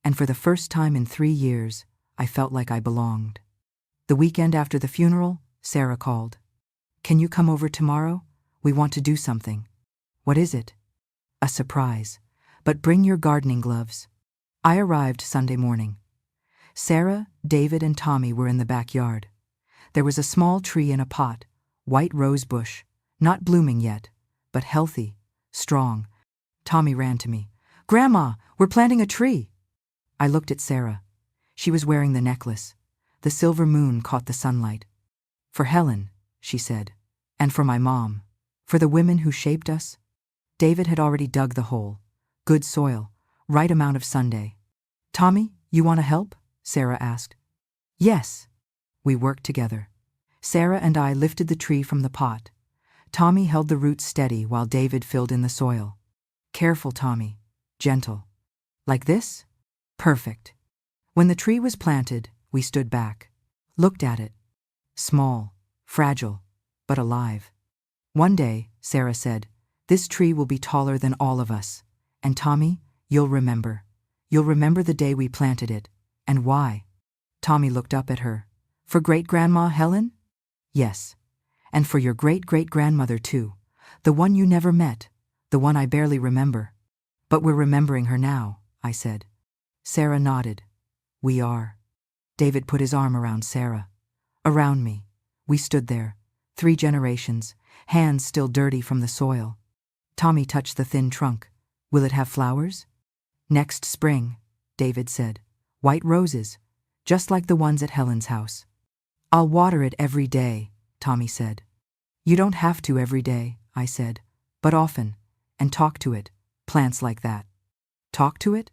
And for the first time in 3 years, I felt like I belonged. The weekend after the funeral, Sarah called. "Can you come over tomorrow? We want to do something." "What is it?" "A surprise. But bring your gardening gloves." I arrived Sunday morning. Sarah, David, and Tommy were in the backyard. There was a small tree in a pot, white rose bush, not blooming yet, but healthy, strong. Tommy ran to me. "Grandma, we're planting a tree." I looked at Sarah. She was wearing the necklace. The silver moon caught the sunlight. "For Helen," she said, "and for my mom, for the women who shaped us." David had already dug the hole. Good soil, right amount of Sunday. "Tommy, you want to help?" Sarah asked. "Yes." We worked together. Sarah and I lifted the tree from the pot. Tommy held the roots steady while David filled in the soil. "Careful, Tommy. Gentle. Like this? Perfect." When the tree was planted, we stood back, looked at it. Small, fragile, but alive. "One day," Sarah said, "this tree will be taller than all of us. And Tommy, you'll remember. You'll remember the day we planted it, and why." Tommy looked up at her. "For great-grandma Helen?" "Yes. And for your great-great-grandmother too. The one you never met, the one I barely remember." "But we're remembering her now," I said. Sarah nodded. "We are." David put his arm around Sarah. Around me. We stood there, 3 generations, hands still dirty from the soil. Tommy touched the thin trunk. "Will it have flowers?" "Next spring," David said. "White roses, just like the ones at Helen's house." "I'll water it every day," Tommy said. "You don't have to every day," I said, "but often, and talk to it, plants like that." "Talk to it?"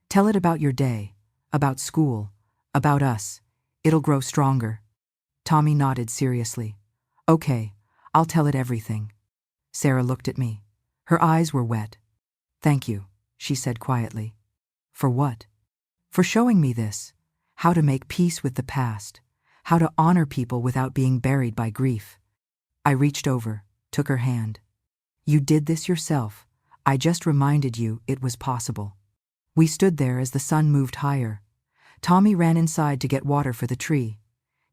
"Tell it about your day, about school, about us. It'll grow stronger." Tommy nodded seriously. "Okay, I'll tell it everything." Sarah looked at me. Her eyes were wet. "Thank you," she said quietly. "For what?" "For showing me this. How to make peace with the past. How to honor people without being buried by grief." I reached over, took her hand. "You did this yourself. I just reminded you it was possible." We stood there as the sun moved higher. Tommy ran inside to get water for the tree.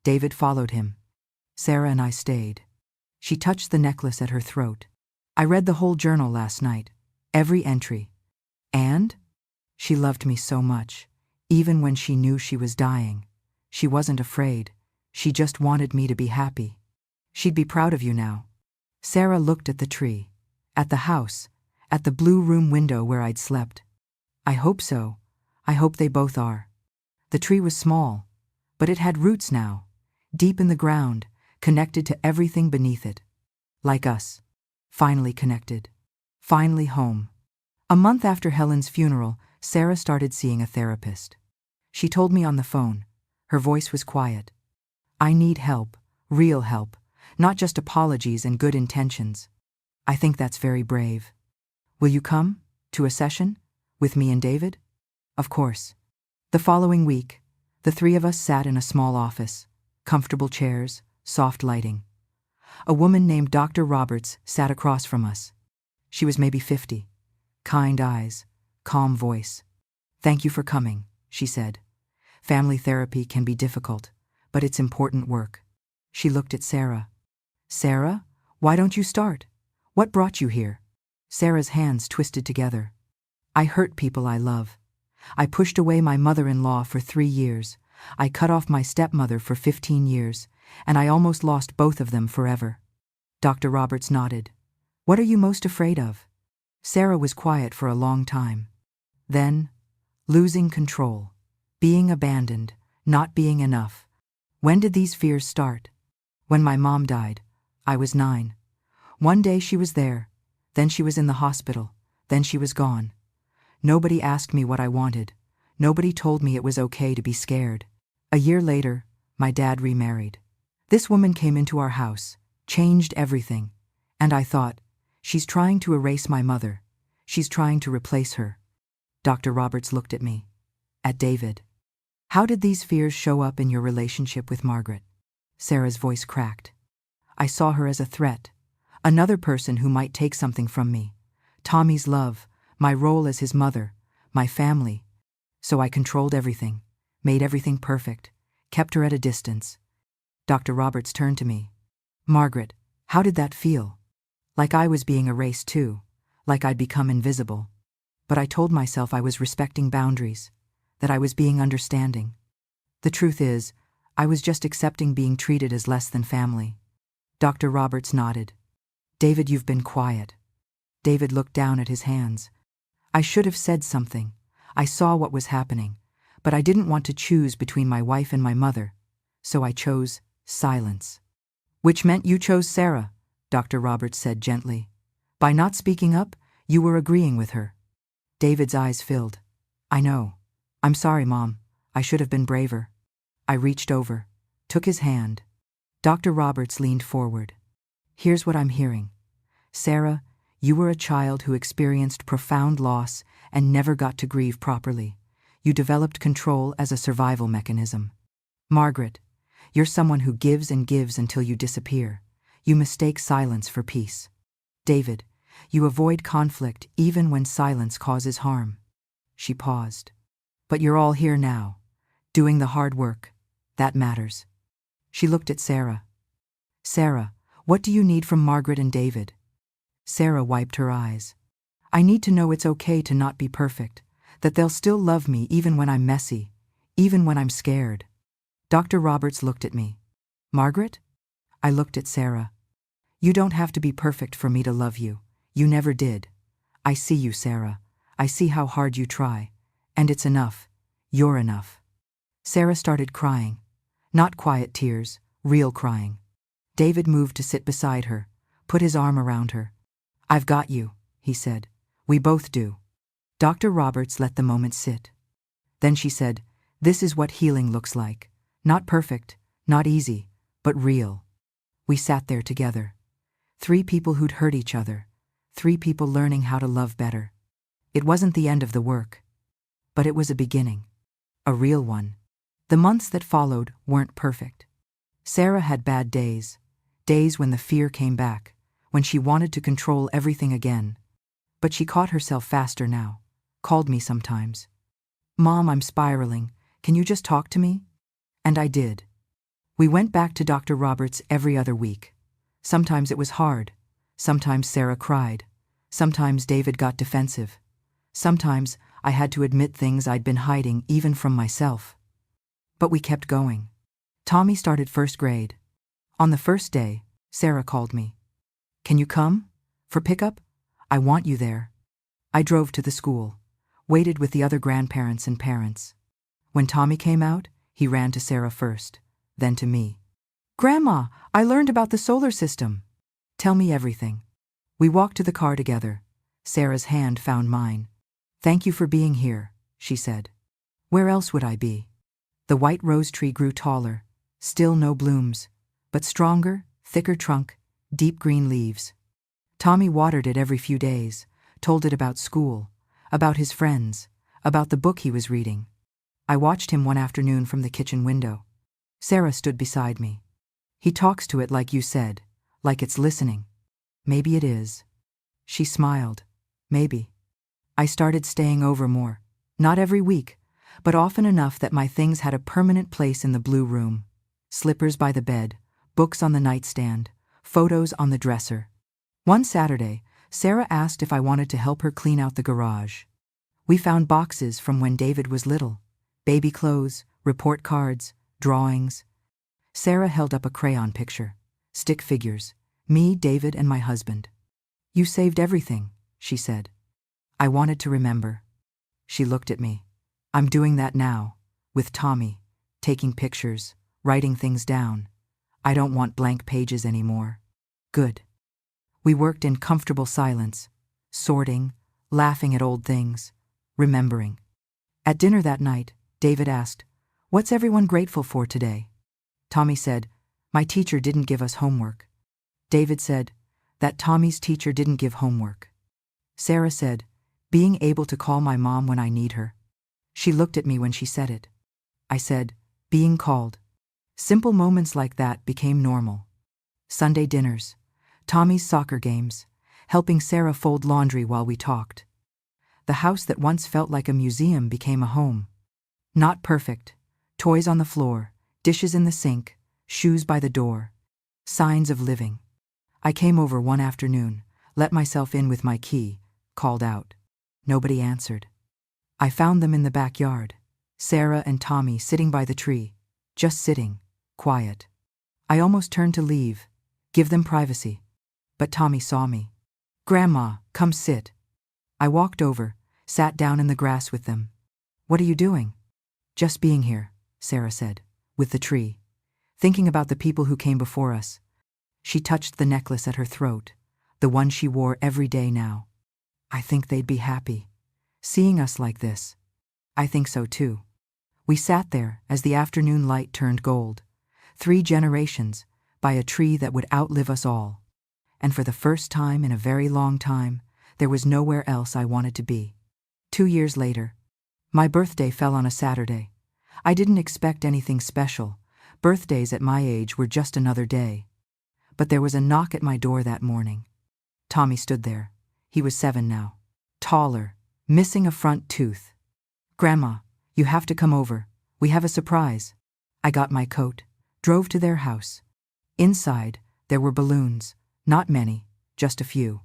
David followed him. Sarah and I stayed. She touched the necklace at her throat. "I read the whole journal last night. Every entry. And? She loved me so much, even when she knew she was dying. She wasn't afraid. She just wanted me to be happy. She'd be proud of you now." Sarah looked at the tree, at the house, at the blue room window where I'd slept. "I hope so. I hope they both are." The tree was small, but it had roots now, deep in the ground, connected to everything beneath it. Like us. Finally connected. Finally home. A month after Helen's funeral, Sarah started seeing a therapist. She told me on the phone. Her voice was quiet. "I need help, real help, not just apologies and good intentions." I think that's very brave. "Will you come? To a session? With me and David?" "Of course." The following week, the 3 of us sat in a small office, comfortable chairs, soft lighting. A woman named Dr. Roberts sat across from us. She was maybe 50. Kind eyes, calm voice. "Thank you for coming," she said. "Family therapy can be difficult, but it's important work." She looked at Sarah. "Sarah, why don't you start? What brought you here?" Sarah's hands twisted together. "I hurt people I love. I pushed away my mother-in-law for 3 years. I cut off my stepmother for 15 years, and I almost lost both of them forever." Dr. Roberts nodded. "What are you most afraid of?" Sarah was quiet for a long time. Then, losing control, being abandoned, not being enough. "When did these fears start?" "When my mom died. I was 9. One day she was there, then she was in the hospital, then she was gone. Nobody asked me what I wanted. Nobody told me it was okay to be scared. A year later, my dad remarried. This woman came into our house, changed everything, and I thought, she's trying to erase my mother. She's trying to replace her." Dr. Roberts looked at me, at David. "How did these fears show up in your relationship with Margaret?" Sarah's voice cracked. "I saw her as a threat, another person who might take something from me. Tommy's love, my role as his mother, my family. So I controlled everything. made everything perfect, kept her at a distance. Dr. Roberts turned to me. Margaret, how did that feel? Like I was being erased too, like I'd become invisible. But I told myself I was respecting boundaries, that I was being understanding. The truth is, I was just accepting being treated as less than family. Dr. Roberts nodded. David, you've been quiet. David looked down at his hands. I should have said something. I saw what was happening, but I didn't want to choose between my wife and my mother, so I chose silence. Which meant you chose Sarah, Dr. Roberts said gently. By not speaking up, you were agreeing with her. David's eyes filled. I know. I'm sorry, Mom. I should have been braver. I reached over, took his hand. Dr. Roberts leaned forward. Here's what I'm hearing. Sarah, you were a child who experienced profound loss and never got to grieve properly. You developed control as a survival mechanism. Margaret, you're someone who gives and gives until you disappear. You mistake silence for peace. David, you avoid conflict even when silence causes harm. She paused. But you're all here now, doing the hard work. That matters. She looked at Sarah. Sarah, what do you need from Margaret and David? Sarah wiped her eyes. I need to know it's okay to not be perfect, that they'll still love me even when I'm messy, even when I'm scared. Dr. Roberts looked at me. Margaret? I looked at Sarah. You don't have to be perfect for me to love you. You never did. I see you, Sarah. I see how hard you try. And it's enough. You're enough. Sarah started crying. Not quiet tears, real crying. David moved to sit beside her, put his arm around her. I've got you, he said. We both do. Dr. Roberts let the moment sit. Then she said, this is what healing looks like. Not perfect, not easy, but real. We sat there together. 3 people who'd hurt each other. 3 people learning how to love better. It wasn't the end of the work. But it was a beginning. A real one. The months that followed weren't perfect. Sarah had bad days. Days when the fear came back, when she wanted to control everything again. But she caught herself faster now. Called me sometimes. Mom, I'm spiraling. Can you just talk to me? And I did. We went back to Dr. Roberts every other week. Sometimes it was hard. Sometimes Sarah cried. Sometimes David got defensive. Sometimes I had to admit things I'd been hiding even from myself. But we kept going. Tommy started 1st grade. On the first day, Sarah called me. Can you come? For pickup? I want you there. I drove to the school, waited with the other grandparents and parents. When Tommy came out, he ran to Sarah first, then to me. Grandma, I learned about the solar system. Tell me everything. We walked to the car together. Sarah's hand found mine. Thank you for being here, she said. Where else would I be? The white rose tree grew taller, still no blooms, but stronger, thicker trunk, deep green leaves. Tommy watered it every few days, told it about school, about his friends, about the book he was reading. I watched him one afternoon from the kitchen window. Sarah stood beside me. He talks to it like you said, like it's listening. Maybe it is. She smiled. Maybe. I started staying over more, not every week, but often enough that my things had a permanent place in the blue room. Slippers by the bed, books on the nightstand, photos on the dresser. One Saturday, Sarah asked if I wanted to help her clean out the garage. We found boxes from when David was little. Baby clothes, report cards, drawings. Sarah held up a crayon picture. Stick figures. Me, David, and my husband. You saved everything, she said. I wanted to remember. She looked at me. I'm doing that now, with Tommy, taking pictures, writing things down. I don't want blank pages anymore. Good. We worked in comfortable silence, sorting, laughing at old things, remembering. At dinner that night, David asked, "What's everyone grateful for today?" Tommy said, "My teacher didn't give us homework." David said, "That Tommy's teacher didn't give homework." Sarah said, "Being able to call my mom when I need her." She looked at me when she said it. I said, "Being called." Simple moments like that became normal. Sunday dinners, Tommy's soccer games, helping Sarah fold laundry while we talked. The house that once felt like a museum became a home. Not perfect, Toys on the floor, dishes in the sink, shoes by the door. Signs of living. I came over one afternoon, let myself in with my key, called out. Nobody answered. I found them in the backyard. Sarah and Tommy sitting by the tree, just sitting, quiet. I almost turned to leave, give them privacy. But Tommy saw me. Grandma, come sit. I walked over, sat down in the grass with them. What are you doing? Just being here, Sarah said, with the tree, thinking about the people who came before us. She touched the necklace at her throat, the one she wore every day now. I think they'd be happy, seeing us like this. I think so too. We sat there as the afternoon light turned gold. 3 generations, by a tree that would outlive us all. And for the first time in a very long time, there was nowhere else I wanted to be. 2 years later, my birthday fell on a Saturday. I didn't expect anything special. Birthdays at my age were just another day. But there was a knock at my door that morning. Tommy stood there. He was 7 now. Taller, missing a front tooth. Grandma, you have to come over. We have a surprise. I got my coat, drove to their house. Inside, there were balloons, not many, just a few.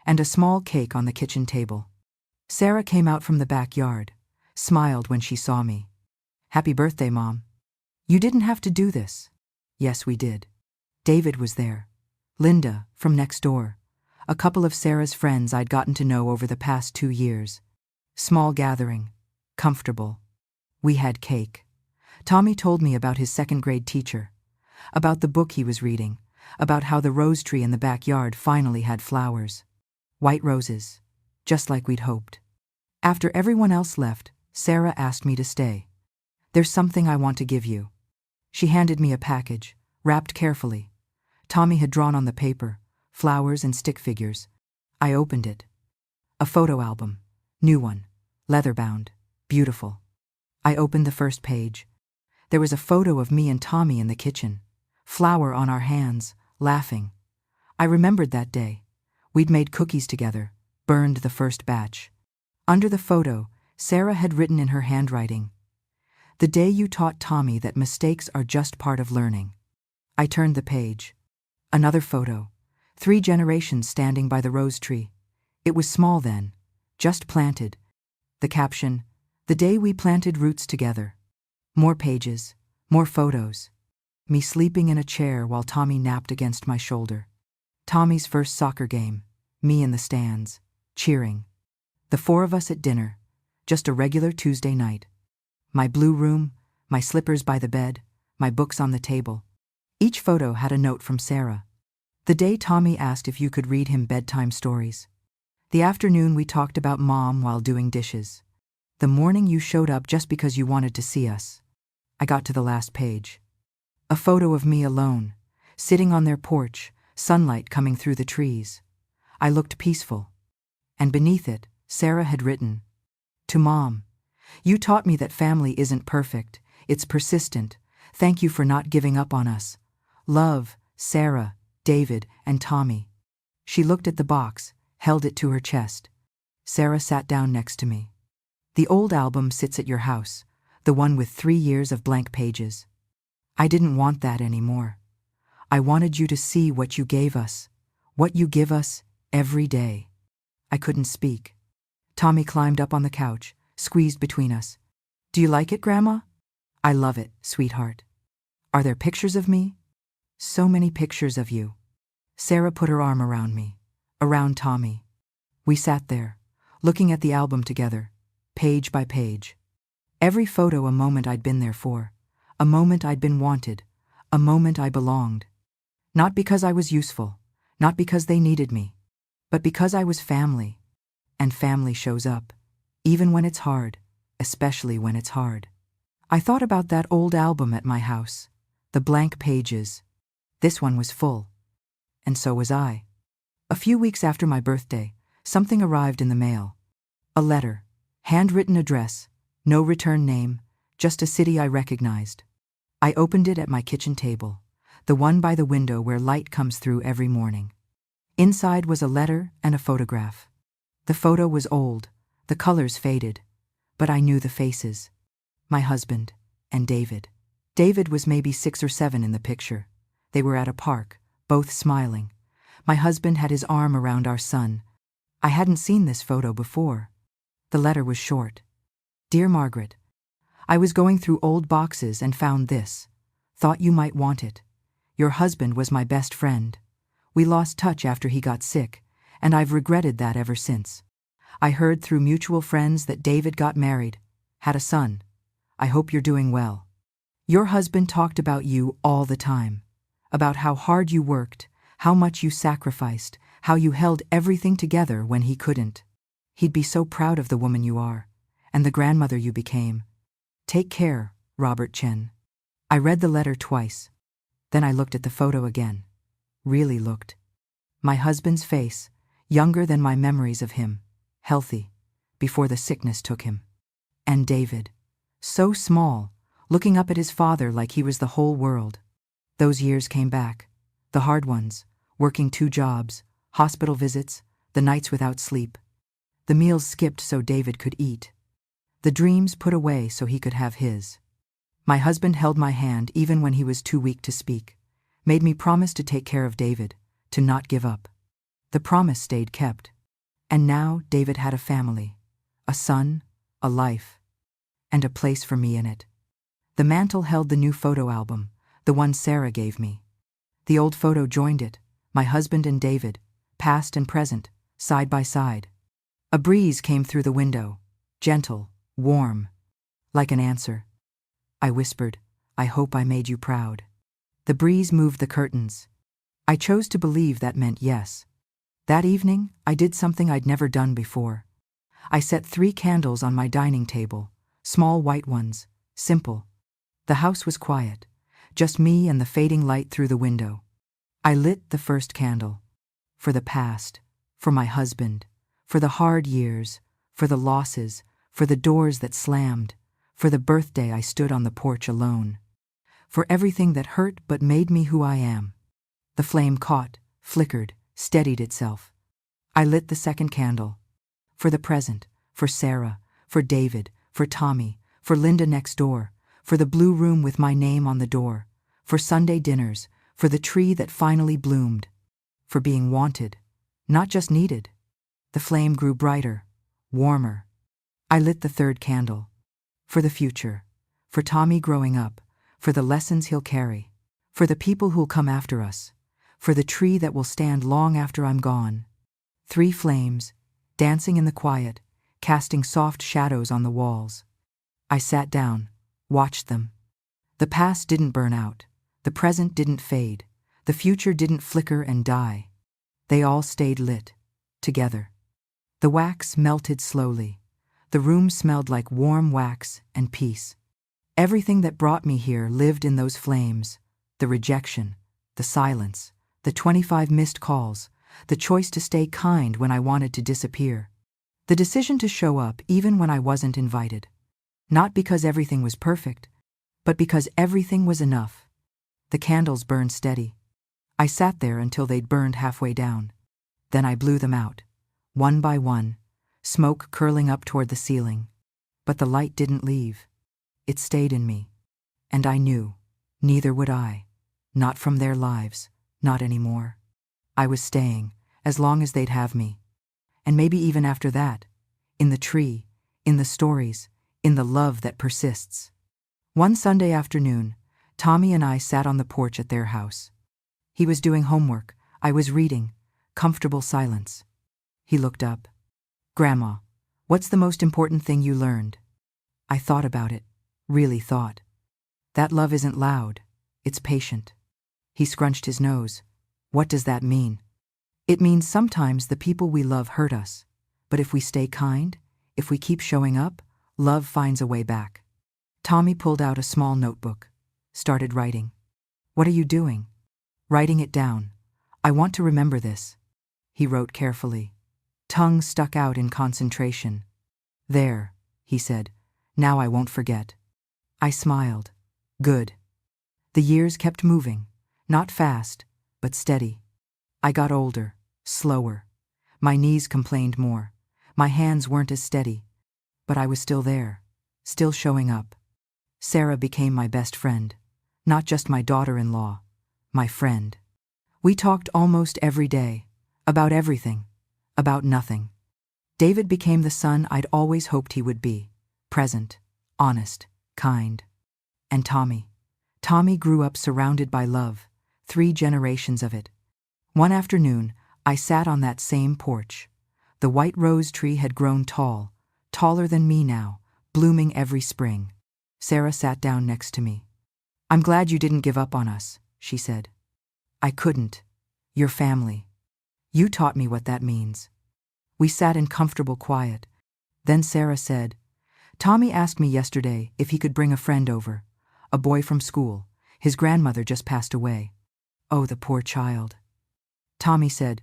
And a small cake on the kitchen table. Sarah came out from the backyard, smiled when she saw me. Happy birthday, Mom. You didn't have to do this. Yes, we did. David was there. Linda, from next door. A couple of Sarah's friends I'd gotten to know over the past 2 years. Small gathering. Comfortable. We had cake. Tommy told me about his 2nd grade teacher. About the book he was reading. About how the rose tree in the backyard finally had flowers. White roses. Just like we'd hoped. After everyone else left, Sarah asked me to stay. There's something I want to give you. She handed me a package, wrapped carefully. Tommy had drawn on the paper, flowers and stick figures. I opened it. A photo album. New one. Leather-bound. Beautiful. I opened the first page. There was a photo of me and Tommy in the kitchen. Flour on our hands, laughing. I remembered that day. We'd made cookies together, burned the first batch. Under the photo, Sarah had written in her handwriting, "The day you taught Tommy that mistakes are just part of learning." I turned the page. Another photo. 3 generations standing by the rose tree. It was small then, just planted. The caption, "The day we planted roots together." More pages, more photos. Me sleeping in a chair while Tommy napped against my shoulder. Tommy's first soccer game. Me in the stands, cheering. The 4 of us at dinner. Just a regular Tuesday night. My blue room, my slippers by the bed, my books on the table. Each photo had a note from Sarah. The day Tommy asked if you could read him bedtime stories. The afternoon we talked about Mom while doing dishes. The morning you showed up just because you wanted to see us. I got to the last page. A photo of me alone, sitting on their porch, sunlight coming through the trees. I looked peaceful. And beneath it, Sarah had written, "To Mom, you taught me that family isn't perfect, it's persistent. Thank you for not giving up on us. Love, Sarah, David, and Tommy." She looked at the box, held it to her chest. Sarah sat down next to me. "The old album sits at your house, the one with 3 years of blank pages. I didn't want that anymore. I wanted you to see what you gave us, what you give us every day." I couldn't speak. Tommy climbed up on the couch, squeezed between us. "Do you like it, Grandma?" "I love it, sweetheart." "Are there pictures of me?" "So many pictures of you." Sarah put her arm around me, around Tommy. We sat there, looking at the album together, page by page. Every photo a moment I'd been there for, a moment I'd been wanted, a moment I belonged. Not because I was useful, not because they needed me, but because I was family. And family shows up, even when it's hard, especially when it's hard. I thought about that old album at my house, the blank pages. This one was full. And so was I. A few weeks after my birthday, something arrived in the mail. A letter, handwritten address, no return name, just a city I recognized. I opened it at my kitchen table, the one by the window where light comes through every morning. Inside was a letter and a photograph. The photo was old, the colors faded, but I knew the faces. My husband and David. David was maybe 6 or 7 in the picture. They were at a park, both smiling. My husband had his arm around our son. I hadn't seen this photo before. The letter was short. Dear Margaret, I was going through old boxes and found this. Thought you might want it. Your husband was my best friend. We lost touch after he got sick, and I've regretted that ever since. I heard through mutual friends that David got married, had a son. I hope you're doing well. Your husband talked about you all the time, about how hard you worked, how much you sacrificed, how you held everything together when he couldn't. He'd be so proud of the woman you are, and the grandmother you became. Take care, Robert Chen. I read the letter twice. Then I looked at the photo again. Really looked. My husband's face, younger than my memories of him, healthy, before the sickness took him. And David, so small, looking up at his father like he was the whole world. Those years came back, the hard ones, working 2 jobs, hospital visits, the nights without sleep. The meals skipped so David could eat. The dreams put away so he could have his. My husband held my hand even when he was too weak to speak, made me promise to take care of David, to not give up. The promise stayed kept. And now David had a family, a son, a life, and a place for me in it. The mantel held the new photo album, the one Sarah gave me. The old photo joined it, my husband and David, past and present, side by side. A breeze came through the window, gentle, warm, like an answer. I whispered, I hope I made you proud. The breeze moved the curtains. I chose to believe that meant yes. That evening, I did something I'd never done before. I set 3 candles on my dining table, small white ones, simple. The house was quiet, just me and the fading light through the window. I lit the first candle. For the past, for my husband, for the hard years, for the losses, for the doors that slammed, for the birthday I stood on the porch alone. For everything that hurt but made me who I am. The flame caught, flickered, steadied itself. I lit the second candle. For the present, for Sarah, for David, for Tommy, for Linda next door, for the blue room with my name on the door, for Sunday dinners, for the tree that finally bloomed, for being wanted, not just needed. The flame grew brighter, warmer. I lit the third candle. For the future, for Tommy growing up, for the lessons he'll carry, for the people who'll come after us, for the tree that will stand long after I'm gone. 3 flames, dancing in the quiet, casting soft shadows on the walls. I sat down, watched them. The past didn't burn out, the present didn't fade, the future didn't flicker and die. They all stayed lit, together. The wax melted slowly. The room smelled like warm wax and peace. Everything that brought me here lived in those flames. The rejection, the silence, the 25 missed calls, the choice to stay kind when I wanted to disappear. The decision to show up even when I wasn't invited. Not because everything was perfect, but because everything was enough. The candles burned steady. I sat there until they'd burned halfway down. Then I blew them out, one by one, smoke curling up toward the ceiling. But the light didn't leave. It stayed in me. And I knew, neither would I. Not from their lives, not anymore. I was staying, as long as they'd have me. And maybe even after that, in the tree, in the stories, in the love that persists. One Sunday afternoon, Tommy and I sat on the porch at their house. He was doing homework, I was reading, comfortable silence. He looked up. Grandma, what's the most important thing you learned? I thought about it, really thought. That love isn't loud, it's patient. He scrunched his nose. What does that mean? It means sometimes the people we love hurt us, but if we stay kind, if we keep showing up, love finds a way back. Tommy pulled out a small notebook, started writing. What are you doing? Writing it down. I want to remember this. He wrote carefully. Tongue stuck out in concentration. There, he said. Now I won't forget. I smiled. Good. The years kept moving, not fast, but steady. I got older, slower. My knees complained more. My hands weren't as steady. But I was still there, still showing up. Sarah became my best friend. Not just my daughter-in-law, my friend. We talked almost every day. About everything. About nothing. David became the son I'd always hoped he would be. Present, honest, kind. And Tommy. Tommy grew up surrounded by love, 3 generations of it. One afternoon, I sat on that same porch. The white rose tree had grown tall, taller than me now, blooming every spring. Sarah sat down next to me. "I'm glad you didn't give up on us," she said. "I couldn't. Your family. You taught me what that means." We sat in comfortable quiet. Then Sarah said, "Tommy asked me yesterday if he could bring a friend over, a boy from school. His grandmother just passed away." "Oh, the poor child." Tommy said,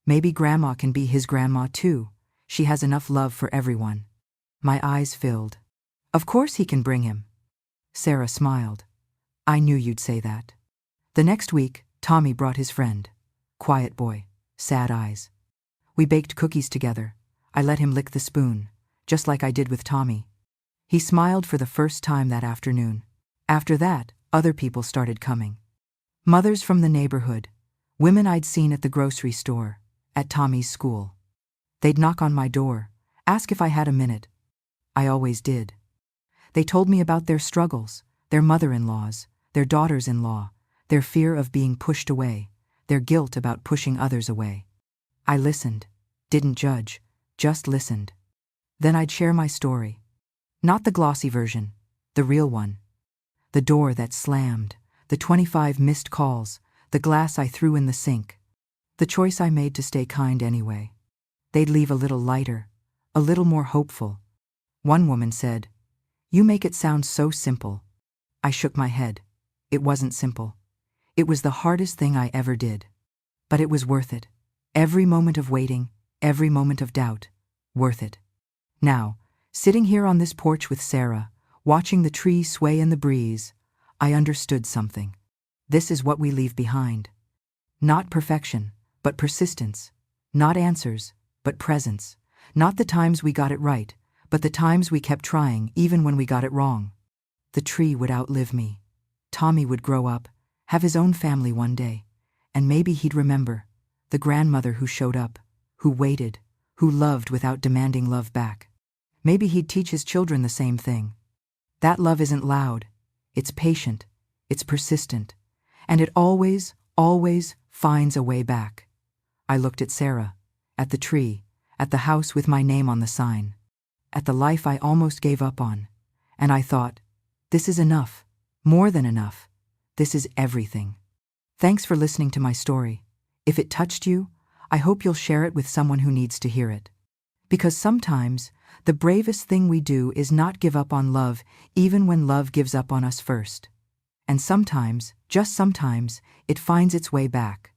"Maybe Grandma can be his grandma too. She has enough love for everyone." My eyes filled. "Of course he can bring him." Sarah smiled. "I knew you'd say that." The next week, Tommy brought his friend. Quiet boy, sad eyes. We baked cookies together. I let him lick the spoon, just like I did with Tommy. He smiled for the first time that afternoon. After that, other people started coming. Mothers from the neighborhood, women I'd seen at the grocery store, at Tommy's school. They'd knock on my door, ask if I had a minute. I always did. They told me about their struggles, their mother-in-laws, their daughters-in-law, their fear of being pushed away, their guilt about pushing others away. I listened, didn't judge, just listened. Then I'd share my story. Not the glossy version, the real one. The door that slammed, the 25 missed calls, the glass I threw in the sink. The choice I made to stay kind anyway. They'd leave a little lighter, a little more hopeful. One woman said, "You make it sound so simple." I shook my head. It wasn't simple. It was the hardest thing I ever did. But it was worth it. Every moment of waiting, every moment of doubt, worth it. Now, sitting here on this porch with Sarah, watching the tree sway in the breeze, I understood something. This is what we leave behind. Not perfection, but persistence. Not answers, but presence. Not the times we got it right, but the times we kept trying even when we got it wrong. The tree would outlive me. Tommy would grow up, have his own family one day, and maybe he'd remember the grandmother who showed up, who waited, who loved without demanding love back. Maybe he'd teach his children the same thing. That love isn't loud, it's patient, it's persistent, and it always, always finds a way back. I looked at Sarah, at the tree, at the house with my name on the sign, at the life I almost gave up on, and I thought, this is enough, more than enough. This is everything. Thanks for listening to my story. If it touched you, I hope you'll share it with someone who needs to hear it. Because sometimes, the bravest thing we do is not give up on love, even when love gives up on us first. And sometimes, just sometimes, it finds its way back.